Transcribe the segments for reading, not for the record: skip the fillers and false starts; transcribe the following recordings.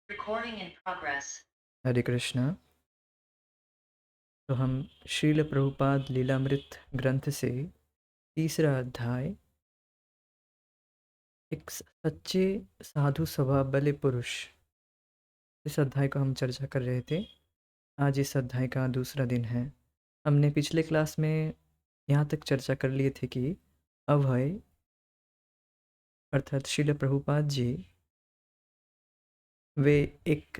Recording in progress. हरे कृष्णा। तो हम श्रील प्रभुपाद लीलामृत ग्रंथ से तीसरा अध्याय, एक सच्चे साधु स्वभाव वाले पुरुष, इस अध्याय को हम चर्चा कर रहे थे। आज इस अध्याय का दूसरा दिन है। हमने पिछले क्लास में यहाँ तक चर्चा कर लिए थे कि अभय अर्थात श्रील प्रभुपाद जी वे एक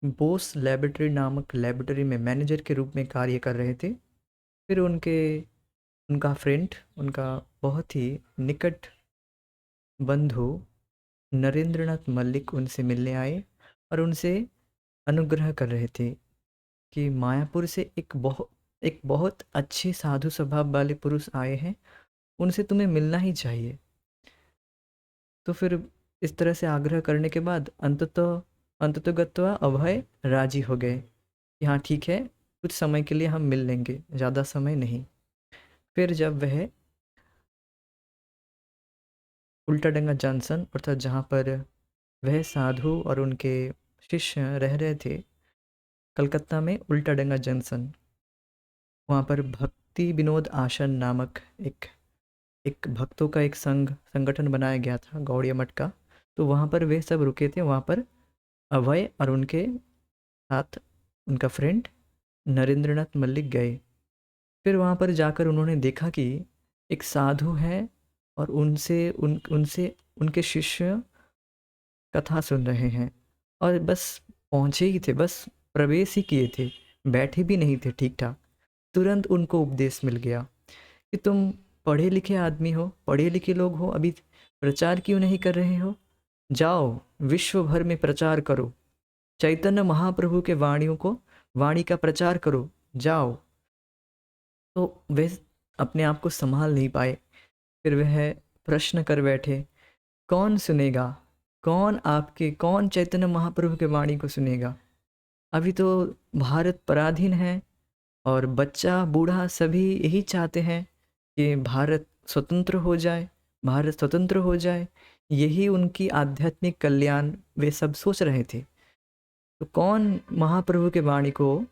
बोस लेबोरेटरी नामक लेबोरेटरी में मैनेजर के रूप में कार्य कर रहे थे। फिर उनका फ्रेंड, उनका बहुत ही निकट बंधु नरेंद्रनाथ मल्लिक उनसे मिलने आए और उनसे अनुग्रह कर रहे थे कि मायापुर से एक बहुत अच्छे साधु स्वभाव वाले पुरुष आए हैं, उनसे तुम्हें मिलना ही चाहिए। तो फिर इस तरह से आग्रह करने के बाद अंततोगत्वा अभय राजी हो गए कि हाँ ठीक है, कुछ समय के लिए हम मिल लेंगे, ज़्यादा समय नहीं। फिर जब वह उल्टाडंगा जंक्शन अर्थात जहाँ पर वह साधु और उनके शिष्य रह रहे थे, कलकत्ता में उल्टाडंगा जंक्शन, वहाँ पर भक्ति विनोद आश्रम नामक एक एक भक्तों का एक संगठन बनाया गया था, गौड़िया मठ का। तो वहाँ पर वे सब रुके थे। वहाँ पर अभय और उनके साथ उनका फ्रेंड नरेंद्रनाथ मल्लिक गए। फिर वहाँ पर जाकर उन्होंने देखा कि एक साधु है और उनसे उनके शिष्य कथा सुन रहे हैं। और बस पहुँचे ही थे, बस प्रवेश ही किए थे, बैठे भी नहीं थे ठीक ठाक। तुरंत उनको उपदेश मिल गया कि तुम पढ़े लिखे आदमी हो, पढ़े लिखे लोग हो, अभी प्रचार क्यों नहीं कर रहे हो? जाओ विश्व भर में प्रचार करो, चैतन्य महाप्रभु के वाणी का प्रचार करो, जाओ। तो वे अपने आप को संभाल नहीं पाए। फिर वह प्रश्न कर बैठे, कौन सुनेगा? कौन चैतन्य महाप्रभु के वाणी को सुनेगा? अभी तो भारत पराधीन है और बच्चा बूढ़ा सभी यही चाहते हैं कि भारत स्वतंत्र हो जाए, भारत स्वतंत्र हो जाए। यही उनकी आध्यात्मिक कल्याण वे सब सोच रहे थे। तो कौन महाप्रभु के वाणी को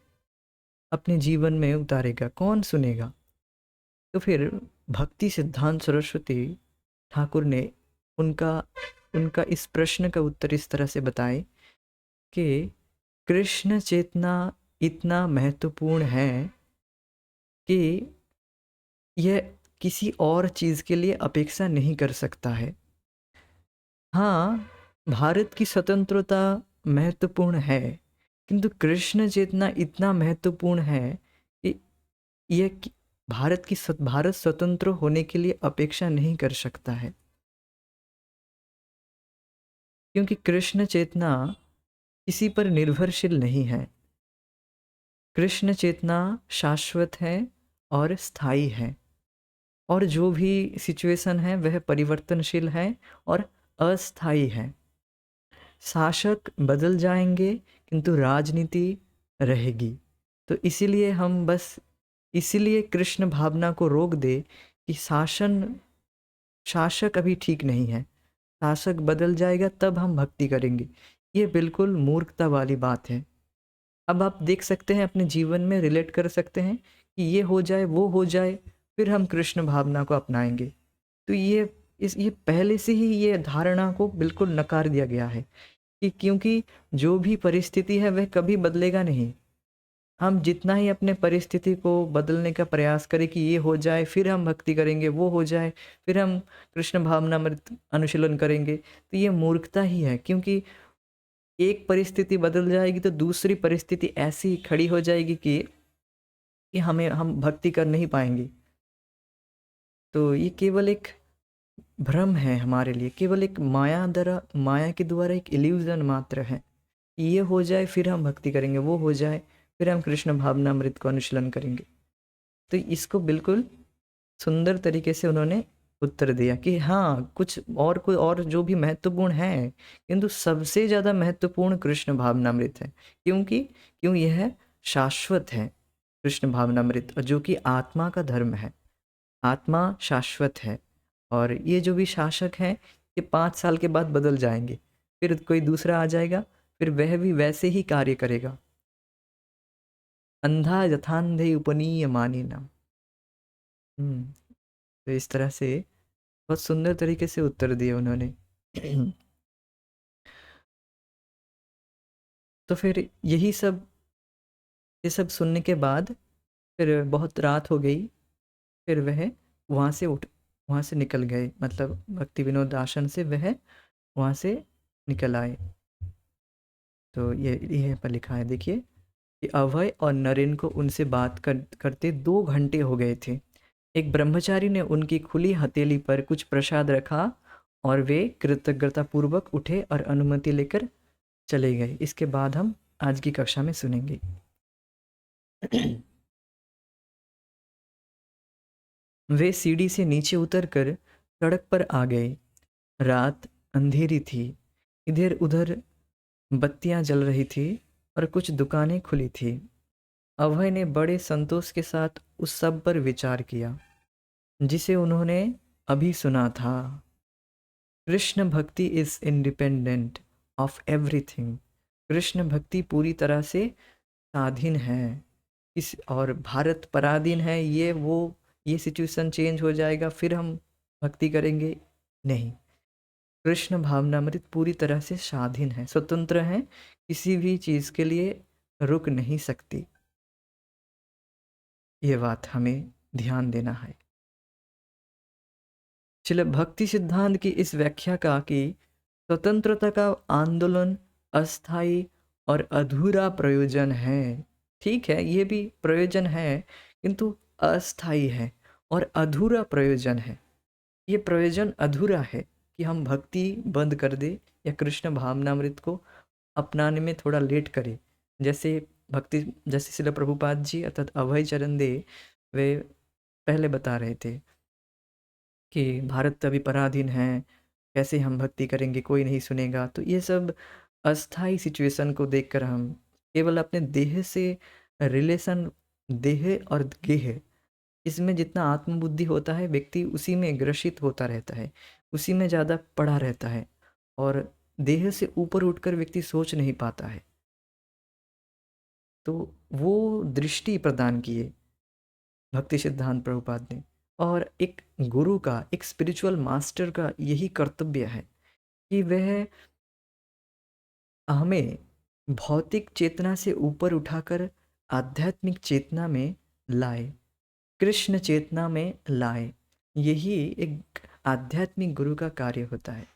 अपने जीवन में उतारेगा, कौन सुनेगा? तो फिर भक्ति सिद्धांत सरस्वती ठाकुर ने उनका उनका इस प्रश्न का उत्तर इस तरह से बताए कि कृष्ण चेतना इतना महत्वपूर्ण है कि यह किसी और चीज़ के लिए अपेक्षा नहीं कर सकता है। हाँ, भारत की स्वतंत्रता महत्वपूर्ण है, किंतु कृष्ण चेतना इतना महत्वपूर्ण है कि यह भारत स्वतंत्र होने के लिए अपेक्षा नहीं कर सकता है। क्योंकि कृष्ण चेतना किसी पर निर्भरशील नहीं है। कृष्ण चेतना शाश्वत है और स्थायी है, और जो भी सिचुएशन है वह परिवर्तनशील है और अस्थायी है। शासक बदल जाएंगे किंतु राजनीति रहेगी। तो इसीलिए कृष्ण भावना को रोक दे कि शासक अभी ठीक नहीं है, शासक बदल जाएगा तब हम भक्ति करेंगे। ये बिल्कुल मूर्खता वाली बात है। अब आप देख सकते हैं, अपने जीवन में रिलेट कर सकते हैं कि ये हो जाए वो हो जाए फिर हम कृष्ण भावना को अपनाएंगे। तो ये पहले से ही ये धारणा को बिल्कुल नकार दिया गया है कि क्योंकि जो भी परिस्थिति है वह कभी बदलेगा नहीं। हम जितना ही अपने परिस्थिति को बदलने का प्रयास करें कि ये हो जाए फिर हम भक्ति करेंगे, वो हो जाए फिर हम कृष्ण भावनामृत अनुशीलन करेंगे, तो ये मूर्खता ही है। क्योंकि एक परिस्थिति बदल जाएगी तो दूसरी परिस्थिति ऐसी खड़ी हो जाएगी कि हम भक्ति कर नहीं पाएंगे। तो ये केवल एक भ्रम है हमारे लिए, केवल एक माया के द्वारा एक इल्यूजन मात्र है। ये हो जाए फिर हम भक्ति करेंगे, वो हो जाए फिर हम कृष्ण भावनामृत को अनुशीलन करेंगे। तो इसको बिल्कुल सुंदर तरीके से उन्होंने उत्तर दिया कि हाँ, कोई और जो भी महत्वपूर्ण है, किंतु सबसे ज़्यादा महत्वपूर्ण कृष्ण भावनामृत है। क्यों यह शाश्वत है, कृष्ण भावनामृत, और जो कि आत्मा का धर्म है। आत्मा शाश्वत है और ये जो भी शासक हैं ये 5 साल के बाद बदल जाएंगे। फिर कोई दूसरा आ जाएगा, फिर वह भी वैसे ही कार्य करेगा। अंधा यथांधे उपनीय मानिना। तो इस तरह से बहुत सुंदर तरीके से उत्तर दिए उन्होंने। तो फिर यही सब, ये सब सुनने के बाद फिर बहुत रात हो गई। फिर वह वहाँ से निकल गए, मतलब भक्ति विनोद आश्रम से वह वहाँ से निकल आए। तो ये पर लिखा है, देखिए कि अभय और नरेन को उनसे बात करते 2 घंटे हो गए थे। एक ब्रह्मचारी ने उनकी खुली हथेली पर कुछ प्रसाद रखा और वे कृतज्ञतापूर्वक उठे और अनुमति लेकर चले गए। इसके बाद हम आज की कक्षा में सुनेंगे। वे सीढ़ी से नीचे उतरकर सड़क पर आ गए। रात अंधेरी थी। इधर उधर बत्तियां जल रही थी और कुछ दुकानें खुली थी। अभय ने बड़े संतोष के साथ उस सब पर विचार किया जिसे उन्होंने अभी सुना था। कृष्ण भक्ति is independent of everything. Krishna भक्ति पूरी तरह से स्वाधीन है। इस और भारत पराधीन है, ये सिचुएशन चेंज हो जाएगा फिर हम भक्ति करेंगे, नहीं। कृष्ण भावनामृत पूरी तरह से स्वाधीन है, स्वतंत्र है, किसी भी चीज़ के लिए रुक नहीं सकती। ये बात हमें ध्यान देना है। चलो, भक्ति सिद्धांत की इस व्याख्या का कि स्वतंत्रता का आंदोलन अस्थाई और अधूरा प्रयोजन है। ठीक है, ये भी प्रयोजन है किंतु अस्थाई है और अधूरा प्रयोजन है। ये प्रयोजन अधूरा है कि हम भक्ति बंद कर दे या कृष्ण भावनामृत को अपनाने में थोड़ा लेट करें। जैसे श्रील प्रभुपाद जी अर्थात अभय चरण दे वे पहले बता रहे थे कि भारत अभी पराधीन है, कैसे हम भक्ति करेंगे, कोई नहीं सुनेगा। तो ये सब अस्थाई सिचुएशन को देखकर हम केवल अपने देह से रिलेशन, देह और गेह, इसमें जितना आत्मबुद्धि होता है व्यक्ति उसी में ग्रसित होता रहता है, उसी में ज़्यादा पड़ा रहता है और देह से ऊपर उठकर व्यक्ति सोच नहीं पाता है। तो वो दृष्टि प्रदान किए भक्ति सिद्धांत प्रभुपाद ने। और एक गुरु का, एक स्पिरिचुअल मास्टर का यही कर्तव्य है कि वह हमें भौतिक चेतना से ऊपर उठाकर आध्यात्मिक चेतना में लाए, कृष्ण चेतना में लाए। यही एक आध्यात्मिक गुरु का कार्य होता है।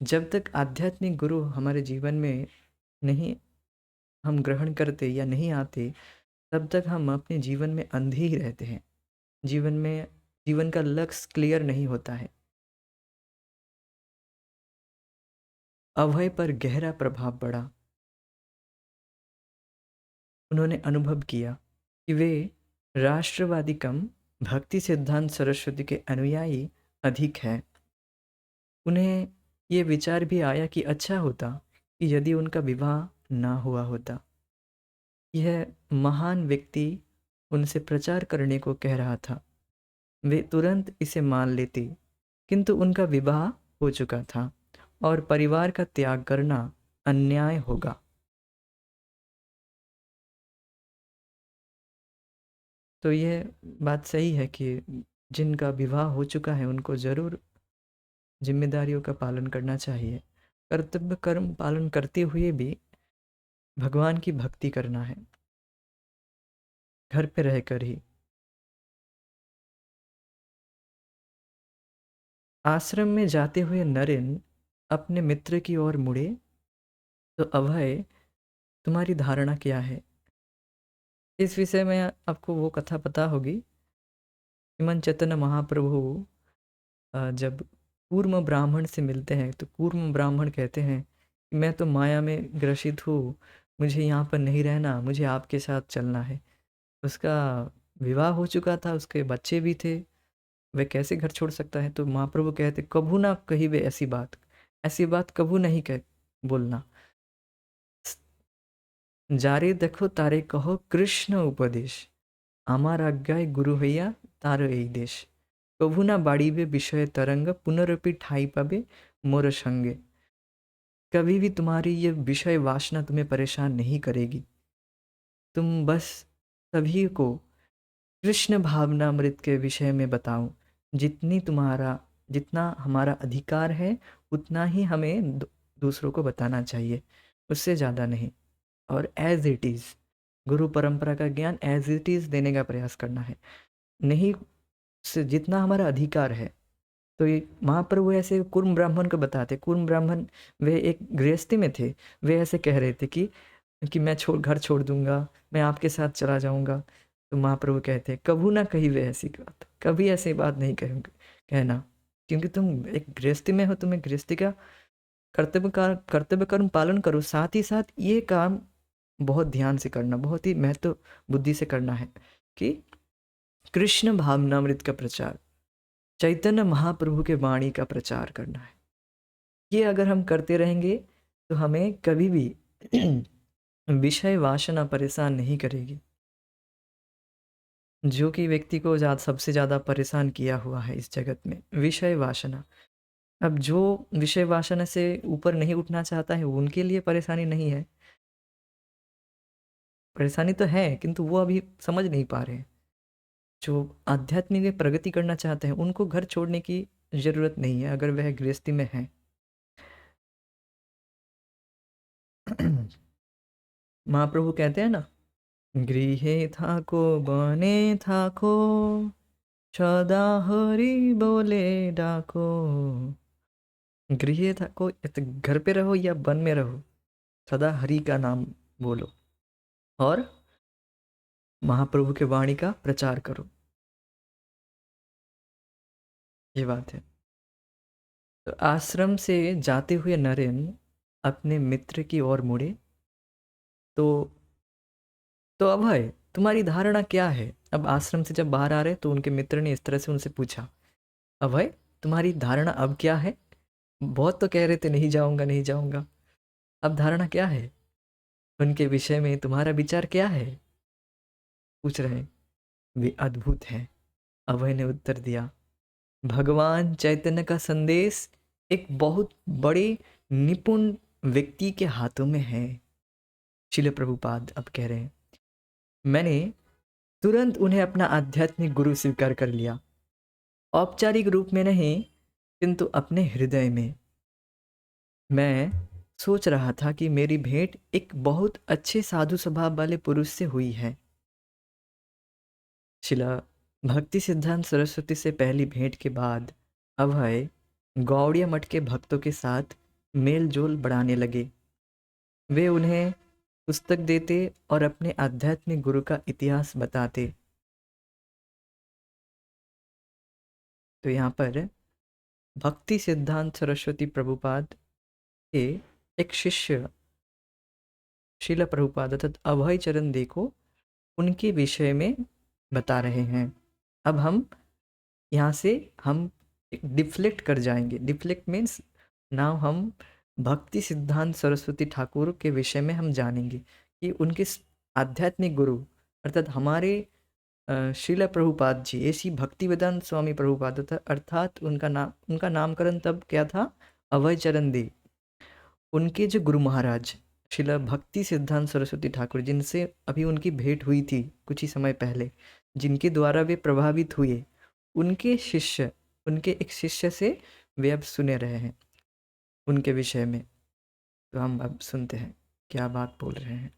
जब तक आध्यात्मिक गुरु हमारे जीवन में नहीं हम ग्रहण करते या नहीं आते, तब तक हम अपने जीवन में अंधे ही रहते हैं। जीवन का लक्ष्य क्लियर नहीं होता है। अभय पर गहरा प्रभाव पड़ा। उन्होंने अनुभव किया कि वे राष्ट्रवादी कम भक्ति सिद्धांत सरस्वती के अनुयायी अधिक हैं। उन्हें ये विचार भी आया कि अच्छा होता कि यदि उनका विवाह ना हुआ होता। यह महान व्यक्ति उनसे प्रचार करने को कह रहा था, वे तुरंत इसे मान लेते, किंतु उनका विवाह हो चुका था और परिवार का त्याग करना अन्याय होगा। तो यह बात सही है कि जिनका विवाह हो चुका है उनको ज़रूर जिम्मेदारियों का पालन करना चाहिए। कर्तव्य कर्म पालन करते हुए भी भगवान की भक्ति करना है, घर पे रहकर ही। आश्रम में जाते हुए नरेन अपने मित्र की ओर मुड़े तो अभय, तुम्हारी धारणा क्या है? इस विषय में आपको वो कथा पता होगी। श्रीमन चैतन्य महाप्रभु जब कूर्म ब्राह्मण से मिलते हैं तो कूर्म ब्राह्मण कहते हैं कि मैं तो माया में ग्रसित हूँ, मुझे यहाँ पर नहीं रहना, मुझे आपके साथ चलना है। उसका विवाह हो चुका था, उसके बच्चे भी थे, वह कैसे घर छोड़ सकता है? तो महाप्रभु कहते कभू ना कही वे ऐसी बात कभू नहीं कह बोलना। जारे देखो तारे कहो कृष्ण उपदेश, আমার আজ্ঞায় গুরু হইয়া তার এই দেশ, কভু না বাড়িবে বিষয়ে তরঙ্গ, পুনরপি ঠাই পাবে मोर संगे। कभी भी तुम्हारी ये विषय वासना तुम्हें परेशान नहीं करेगी। तुम बस सभी को कृष्ण भावनामृत के विषय में बताओ। जितना हमारा अधिकार है उतना ही हमें दूसरों को बताना चाहिए, उससे ज़्यादा नहीं। और एज इट इज़, गुरु परंपरा का ज्ञान एज इट इज़ देने का प्रयास करना है, नहीं से जितना हमारा अधिकार है। तो ये महाप्रभु ऐसे कुर्म ब्राह्मण को बताते। कुर्म ब्राह्मण वे एक गृहस्थी में थे। वे ऐसे कह रहे थे कि मैं घर छोड़ दूंगा, मैं आपके साथ चला जाऊंगा। तो महाप्रभु कहते कभू ना कही वे ऐसी बात, कभी ऐसी बात नहीं कहना, क्योंकि तुम एक गृहस्थी में हो, तुम्हें गृहस्थी का कर्तव्य कर्म पालन करो, साथ ही साथ ये काम बहुत ध्यान से करना, बहुत ही महत्व बुद्धि से करना है कि कृष्ण भावनामृत का प्रचार, चैतन्य महाप्रभु के वाणी का प्रचार करना है। ये अगर हम करते रहेंगे तो हमें कभी भी विषय वासना परेशान नहीं करेगी, जो कि व्यक्ति को सबसे ज़्यादा परेशान किया हुआ है इस जगत में, विषय वासना। अब जो विषय वासना से ऊपर नहीं उठना चाहता है उनके लिए परेशानी नहीं है, परेशानी तो है किंतु वो अभी समझ नहीं पा रहे हैं। जो आध्यात्मिक में प्रगति करना चाहते हैं उनको घर छोड़ने की ज़रूरत नहीं है अगर वह गृहस्थी में है। महाप्रभु कहते हैं ना, गृहे थाको बने थाको, सदा हरि बोले डाको। गृहे थाको, घर पे रहो या वन में रहो, सदा हरि का नाम बोलो और महाप्रभु के वाणी का प्रचार करो। ये बात है। तो आश्रम से जाते हुए नरेन अपने मित्र की ओर मुड़े। तो अभय, तुम्हारी धारणा क्या है? अब आश्रम से जब बाहर आ रहे तो उनके मित्र ने इस तरह से उनसे पूछा, अभय तुम्हारी धारणा अब क्या है? बहुत तो कह रहे थे नहीं जाऊंगा नहीं जाऊंगा, अब धारणा क्या है? उनके विषय में तुम्हारा विचार क्या है? पूछ रहे हैं। वे अद्भुत हैं, अभय ने उत्तर दिया। भगवान चैतन्य का संदेश एक बहुत बड़े निपुण व्यक्ति के हाथों में है। शिल प्रभुपाद अब कह रहे हैं, मैंने तुरंत उन्हें अपना आध्यात्मिक गुरु स्वीकार कर लिया, औपचारिक रूप में नहीं किंतु अपने हृदय में। मैं सोच रहा था कि मेरी भेंट एक बहुत अच्छे साधु स्वभाव वाले पुरुष से हुई है। शिला भक्ति सिद्धांत सरस्वती से पहली भेंट के बाद अभय गौड़िया मठ के भक्तों के साथ मेल जोल बढ़ाने लगे। वे उन्हें पुस्तक देते और अपने आध्यात्मिक गुरु का इतिहास बताते। तो यहाँ पर भक्ति सिद्धांत सरस्वती प्रभुपाद के एक शिष्य शिला प्रभुपाद अर्थात अभय चरण दे को उनके विषय में बता रहे हैं। अब हम यहाँ से हम डिफ्लेक्ट कर जाएंगे। डिफ्लेक्ट मीन्स नाउ हम भक्ति सिद्धांत सरस्वती ठाकुर के विषय में हम जानेंगे कि उनके आध्यात्मिक गुरु अर्थात हमारे श्रीला प्रभुपाद जी, ऐसी भक्ति वेदांत स्वामी प्रभुपाद अर्थात उनका नामकरण तब क्या था, अभय चरण दे। उनके जो गुरु महाराज शिला भक्ति सिद्धांत सरस्वती ठाकुर, जिनसे अभी उनकी भेंट हुई थी कुछ ही समय पहले, जिनके द्वारा वे प्रभावित हुए, उनके शिष्य, उनके एक शिष्य से वे अब सुने रहे हैं उनके विषय में। तो हम अब सुनते हैं क्या बात बोल रहे हैं।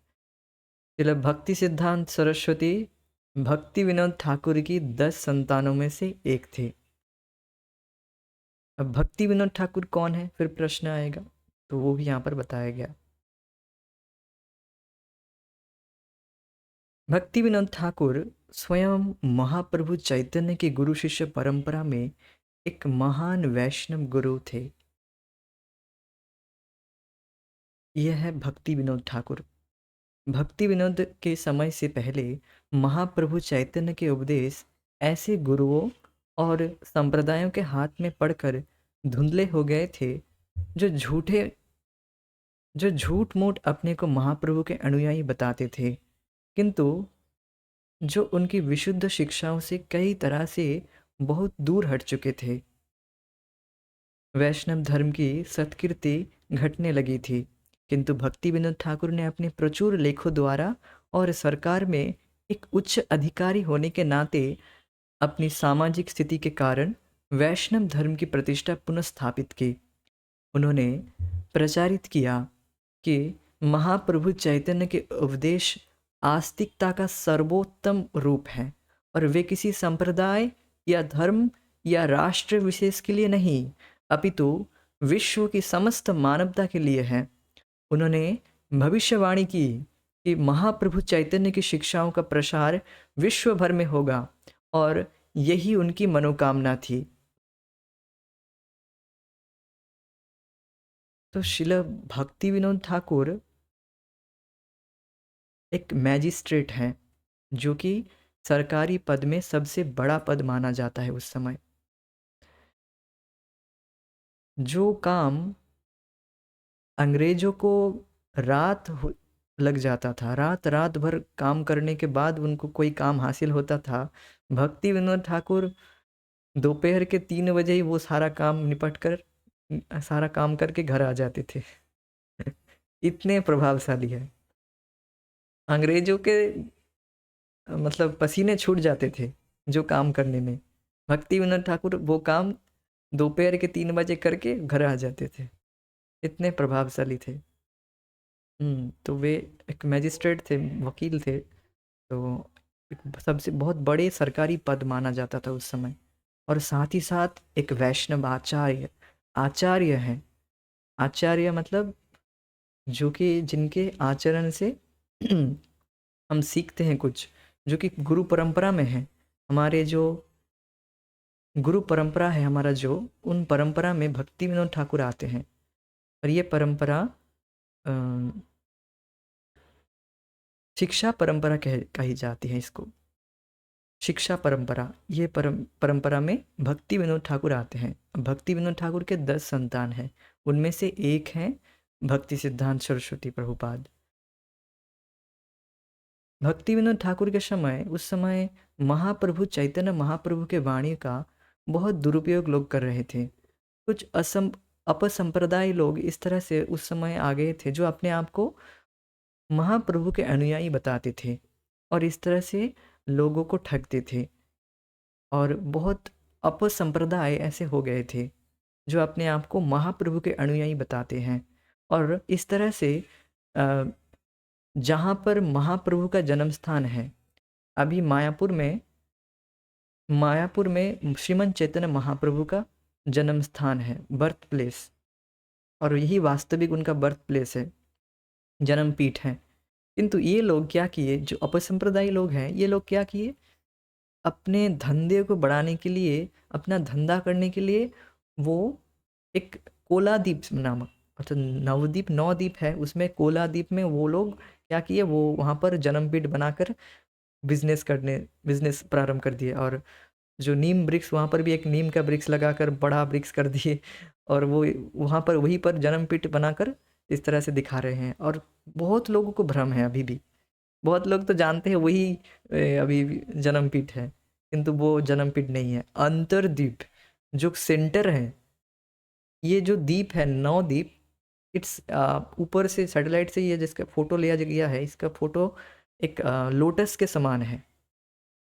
शिला भक्ति सिद्धांत सरस्वती भक्ति विनोद ठाकुर की 10 संतानों में से एक थे। अब भक्ति विनोद ठाकुर कौन है, फिर प्रश्न आएगा, तो वो भी यहाँ पर बताया गया। भक्ति विनोद ठाकुर स्वयं महाप्रभु चैतन्य की गुरु शिष्य परंपरा में एक महान वैष्णव गुरु थे। यह है भक्ति विनोद ठाकुर। भक्ति विनोद के समय से पहले महाप्रभु चैतन्य के उपदेश ऐसे गुरुओं और संप्रदायों के हाथ में पड़कर धुंधले हो गए थे जो झूठ मूठ अपने को महाप्रभु के अनुयायी बताते थे, किंतु जो उनकी विशुद्ध शिक्षाओं से कई तरह से बहुत दूर हट चुके थे। वैष्णव धर्म की सत्कीर्ति घटने लगी थी, किंतु भक्ति विनोद ठाकुर ने अपने प्रचुर लेखों द्वारा और सरकार में एक उच्च अधिकारी होने के नाते अपनी सामाजिक स्थिति के कारण वैष्णव धर्म की प्रतिष्ठा पुनः की। उन्होंने प्रचारित किया कि महाप्रभु चैतन्य के उपदेश आस्तिकता का सर्वोत्तम रूप है और वे किसी संप्रदाय या धर्म या राष्ट्र विशेष के लिए नहीं, अपितु विश्व की समस्त मानवता के लिए है। उन्होंने भविष्यवाणी की कि महाप्रभु चैतन्य की शिक्षाओं का प्रसार विश्व भर में होगा और यही उनकी मनोकामना थी। तो शिला भक्ति विनोद ठाकुर एक मैजिस्ट्रेट हैं, जो कि सरकारी पद में सबसे बड़ा पद माना जाता है उस समय। जो काम अंग्रेजों को लग जाता था, रात रात भर काम करने के बाद उनको कोई काम हासिल होता था, भक्ति विनोद ठाकुर दोपहर के 3 बजे ही वो सारा काम निपट कर, सारा काम करके घर आ जाते थे। इतने प्रभावशाली है। अंग्रेजों के मतलब पसीने छूट जाते थे जो काम करने में, भक्ति विनोद ठाकुर वो काम दोपहर के 3 बजे करके घर आ जाते थे, इतने प्रभावशाली थे। तो वे एक मैजिस्ट्रेट थे, वकील थे, तो एक सबसे बहुत बड़े सरकारी पद माना जाता था उस समय। और साथ ही साथ एक वैष्णव आचार्य आचार्य हैं। आचार्य मतलब जो कि जिनके आचरण से हम सीखते हैं कुछ, जो कि गुरु परंपरा में है। हमारे जो गुरु परंपरा है हमारा, जो उन परंपरा में भक्ति विनोद ठाकुर आते हैं। और ये परंपरा शिक्षा परंपरा कही जाती है इसको, शिक्षा परंपरा। ये परंपरा में भक्ति विनोद ठाकुर आते हैं। भक्ति विनोद ठाकुर के 10 संतान हैं, उनमें से एक हैं भक्ति सिद्धांत सरस्वती प्रभुपाद। भक्ति विनोद ठाकुर के समय, उस समय महाप्रभु चैतन्य महाप्रभु के वाणी का बहुत दुरुपयोग लोग कर रहे थे। कुछ अपसंप्रदाय लोग इस तरह से उस समय आ गए थे, जो अपने आप को महाप्रभु के अनुयायी बताते थे और इस तरह से लोगों को ठगते थे। और बहुत अपसंप्रदाय ऐसे हो गए थे जो अपने आप को महाप्रभु के अनुयायी बताते हैं। और इस तरह से जहाँ पर महाप्रभु का जन्म स्थान है, अभी मायापुर में श्रीमन चैतन्य महाप्रभु का जन्म स्थान है, बर्थ प्लेस, और यही वास्तविक उनका बर्थ प्लेस है, जन्म पीठ है। किंतु ये लोग क्या किए, जो अपसंप्रदायी लोग हैं, ये लोग क्या किए, अपने धंधे को बढ़ाने के लिए, अपना धंधा करने के लिए, वो एक कोलादीप नामक, मतलब नवद्वीप 9 द्वीप है, उसमें कोलादीप में वो लोग क्या किए, वो वहाँ पर जन्मपीठ बनाकर बिजनेस प्रारंभ कर दिए। और जो नीम वृक्ष, वहाँ पर भी एक नीम का वृक्ष लगाकर बड़ा वृक्ष कर दिए, और वो वहाँ पर वहीं पर जन्मपीठ बनाकर इस तरह से दिखा रहे हैं। और बहुत लोगों को भ्रम है अभी भी, बहुत लोग तो जानते हैं वही अभी भी जन्मपीठ है, किंतु वो जन्मपीठ नहीं है। अंतरद्वीप जो सेंटर है, ये जो द्वीप है 9 द्वीप, इट्स ऊपर से सैटेलाइट से ये जिसका फोटो लिया गया है, इसका फोटो एक लोटस के समान है,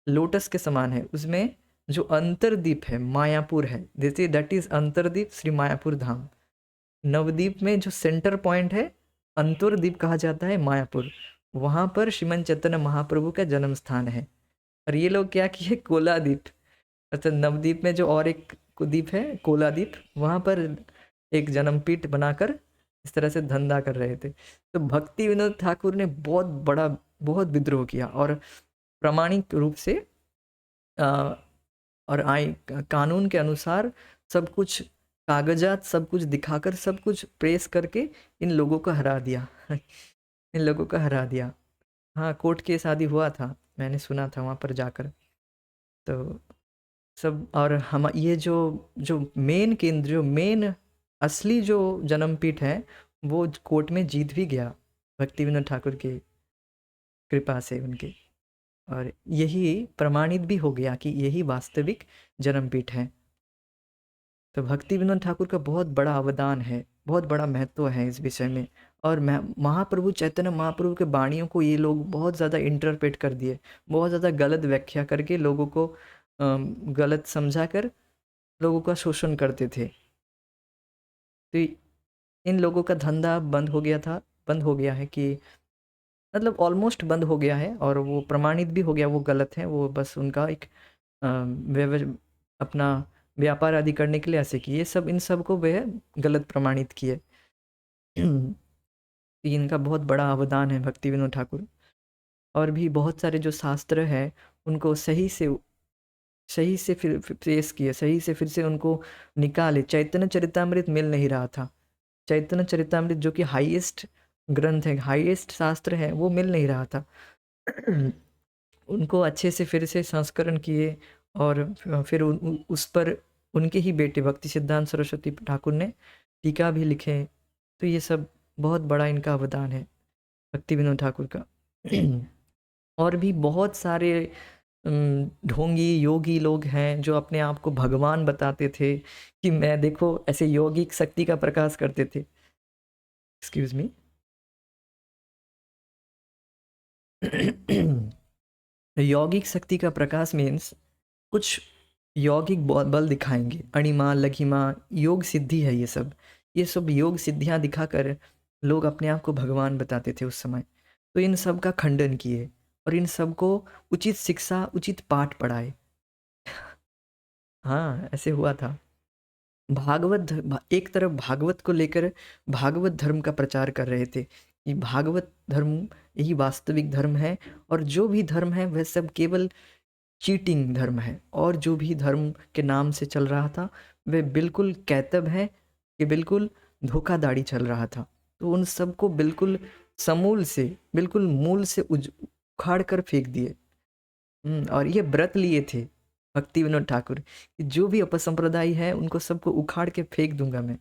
लोटस के समान है। उसमें जो अंतरद्वीप है मायापुर है, जैसे दैट इज अंतरद्वीप श्री मायापुर धाम। नवद्वीप में जो सेंटर पॉइंट है, अंतरद्वीप कहा जाता है मायापुर, वहाँ पर श्रीमन चैतन्य महाप्रभु का जन्म स्थान है। और ये लोग क्या किए, कोलाद्वीप, मतलब नवद्वीप में जो और एक द्वीप है कोलाद्वीप, वहाँ पर एक जन्मपीठ बनाकर इस तरह से धंधा कर रहे थे। तो भक्ति विनोद ठाकुर ने बहुत विद्रोह किया, और प्रामाणिक रूप से और कानून के अनुसार सब कुछ, कागजात सब कुछ दिखाकर, सब कुछ प्रेस करके इन लोगों को हरा दिया। इन लोगों को हरा दिया। हाँ, कोर्ट केस आदि हुआ था, मैंने सुना था वहाँ पर जाकर। तो सब, और हम ये जो जो मेन केंद्र, जो मेन असली जो जन्मपीठ है, वो कोर्ट में जीत भी गया भक्ति विनोद ठाकुर की कृपा से उनके। और यही प्रमाणित भी हो गया कि यही वास्तविक जन्मपीठ है। तो भक्ति विनोद ठाकुर का बहुत बड़ा अवदान है, बहुत बड़ा महत्व है इस विषय में। और महाप्रभु चैतन्य महाप्रभु के वाणियों को ये लोग बहुत ज़्यादा इंटरप्रेट कर दिए, बहुत ज़्यादा गलत व्याख्या करके लोगों को गलत समझा कर लोगों का शोषण करते थे। तो इन लोगों का धंधा बंद हो गया था, बंद हो गया है, कि मतलब ऑलमोस्ट बंद हो गया है, और वो प्रमाणित भी हो गया वो गलत है। वो बस उनका एक अपना व्यापार आदि करने के लिए ऐसे किए, सब इन सब को वह गलत प्रमाणित किए। इनका बहुत बड़ा अवदान है भक्ति विनोद ठाकुर। और भी बहुत सारे जो शास्त्र हैं उनको सही से फिर पेश किए, सही से फिर से उनको निकाले। चैतन्य चरितामृत मिल नहीं रहा था, चैतन्य चरितामृत जो कि हाईएस्ट ग्रंथ है, हाईएस्ट शास्त्र है, वो मिल नहीं रहा था। उनको अच्छे से फिर से संस्करण किए, और फिर उस पर उनके ही बेटे भक्ति सिद्धांत सरस्वती ठाकुर ने टीका भी लिखे। तो ये सब बहुत बड़ा इनका अवदान है भक्ति विनोद ठाकुर का। और भी बहुत सारे ढोंगी योगी लोग हैं जो अपने आप को भगवान बताते थे, कि मैं देखो ऐसे यौगिक शक्ति का प्रकाश करते थे। Excuse me. यौगिक शक्ति का प्रकाश मीन्स कुछ यौगिक बल दिखाएंगे, अणिमा लघिमा योग सिद्धि है, ये सब योग सिद्धियां दिखाकर लोग अपने आप को भगवान बताते थे उस समय। तो इन सब का खंडन किए और इन सब को उचित शिक्षा उचित पाठ पढ़ाए। हाँ, ऐसे हुआ था। एक तरफ भागवत को लेकर भागवत धर्म का प्रचार कर रहे थे कि भागवत धर्म यही वास्तविक धर्म है, और जो भी धर्म है वह सब केवल चीटिंग धर्म है, और जो भी धर्म के नाम से चल रहा था वह बिल्कुल कैतब है, कि बिल्कुल धोखाधड़ी चल रहा था। तो उन सबको बिल्कुल समूल से, बिल्कुल मूल से उखाड़ कर फेंक दिए। और ये व्रत लिए थे भक्ति विनोद ठाकुर कि जो भी अपसंप्रदायी है उनको सबको उखाड़ के फेंक दूंगा मैं।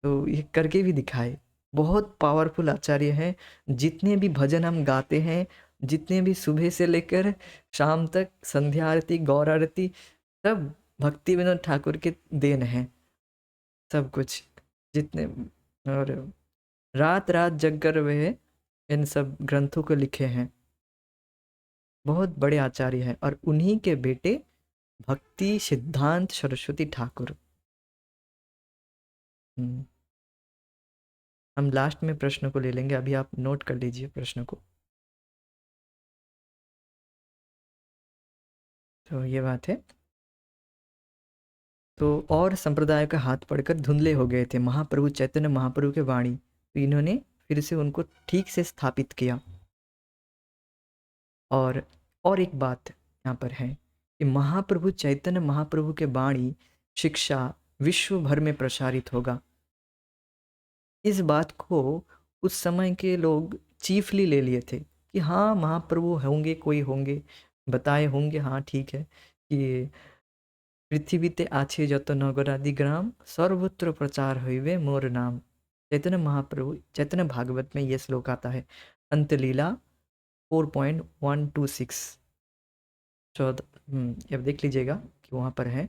तो ये करके भी दिखाए। बहुत पावरफुल आचार्य हैं। जितने भी भजन हम गाते हैं, जितने भी सुबह से लेकर शाम तक संध्या आरती गौर आरती, सब भक्ति विनोद ठाकुर के देन हैं सब कुछ। जितने और रात रात जग कर वे इन सब ग्रंथों को लिखे हैं। बहुत बड़े आचार्य हैं, और उन्हीं के बेटे भक्ति सिद्धांत सरस्वती ठाकुर। हम लास्ट में प्रश्न को ले लेंगे, अभी आप नोट कर लीजिए प्रश्न को। तो ये बात है। तो और संप्रदाय का हाथ पड़कर धुंधले हो गए थे महाप्रभु चैतन्य महाप्रभु के वाणी, तो इन्होंने फिर से उनको ठीक से स्थापित किया। और एक बात यहाँ पर है कि महाप्रभु चैतन्य महाप्रभु के वाणी शिक्षा विश्व भर में प्रसारित होगा। इस बात को उस समय के लोग चीफली ले लिए थे कि हाँ महाप्रभु होंगे, कोई होंगे, बताए होंगे, हाँ ठीक है, कि पृथ्वीते आछे जत नगरादि ग्राम सर्वत्र प्रचार हईवे मोर नाम। चैतन्य महाप्रभु चैतन्य भागवत में यह श्लोक आता है, अंतलीला 4.126 14। अब देख लीजिएगा कि वहाँ पर है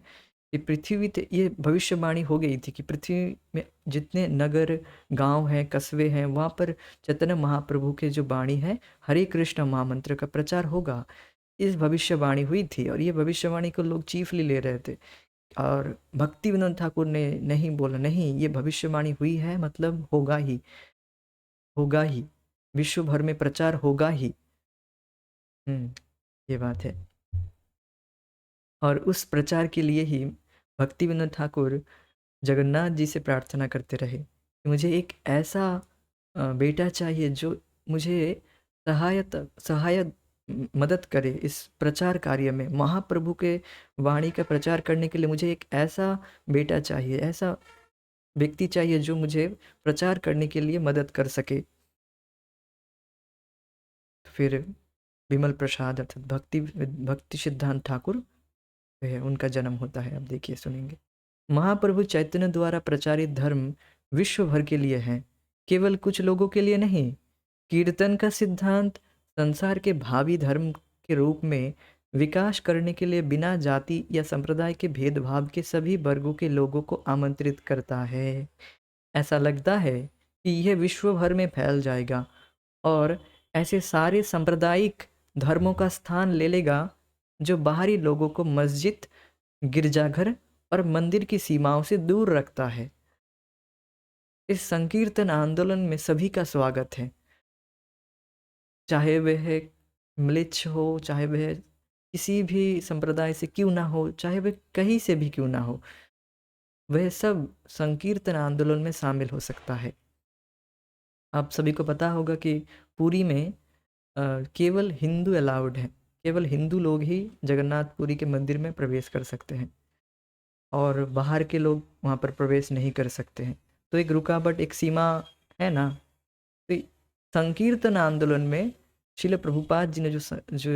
कि पृथ्वी ये भविष्यवाणी हो गई थी कि पृथ्वी में जितने नगर गांव हैं कस्बे हैं वहाँ पर चैतन्य महाप्रभु के जो वाणी है हरे कृष्ण महामंत्र का प्रचार होगा। इस भविष्यवाणी हुई थी, और ये भविष्यवाणी को लोग चीफली ले रहे थे। और भक्ति विनोद ठाकुर ने नहीं बोला, नहीं ये भविष्यवाणी हुई है मतलब होगा ही, होगा ही, विश्व भर में प्रचार होगा ही। ये बात है। और उस प्रचार के लिए ही भक्ति विनोद ठाकुर जगन्नाथ जी से प्रार्थना करते रहे कि मुझे एक ऐसा बेटा चाहिए जो मुझे सहायक मदद करे इस प्रचार कार्य में। महाप्रभु के वाणी का प्रचार करने के लिए मुझे एक ऐसा बेटा चाहिए, ऐसा व्यक्ति चाहिए जो मुझे प्रचार करने के लिए मदद कर सके। फिर विमल प्रसाद अर्थात भक्ति सिद्धांत ठाकुर है, उनका जन्म होता है। अब देखिए, सुनेंगे। महाप्रभु चैतन्य द्वारा प्रचारित धर्म विश्व भर के लिए है, केवल कुछ लोगों के लिए नहीं। कीर्तन का सिद्धांत संसार के भावी धर्म के रूप में विकास करने के लिए बिना जाति या संप्रदाय के भेदभाव के सभी वर्गों के लोगों को आमंत्रित करता है। ऐसा लगता है कि यह विश्व भर में फैल जाएगा और ऐसे सारे सांप्रदायिक धर्मों का स्थान ले लेगा जो बाहरी लोगों को मस्जिद, गिरजाघर और मंदिर की सीमाओं से दूर रखता है। इस संकीर्तन आंदोलन में सभी का स्वागत है, चाहे वह म्लेच्छ हो, चाहे वह किसी भी संप्रदाय से क्यों ना हो, चाहे वह कहीं से भी क्यों ना हो, वह सब संकीर्तन आंदोलन में शामिल हो सकता है। आप सभी को पता होगा कि पुरी में केवल हिंदू अलाउड है, केवल हिंदू लोग ही जगन्नाथपुरी के मंदिर में प्रवेश कर सकते हैं और बाहर के लोग वहाँ पर प्रवेश नहीं कर सकते हैं। तो एक रुकावट, एक सीमा है ना। तो संकीर्तन आंदोलन में श्रील प्रभुपाद जी ने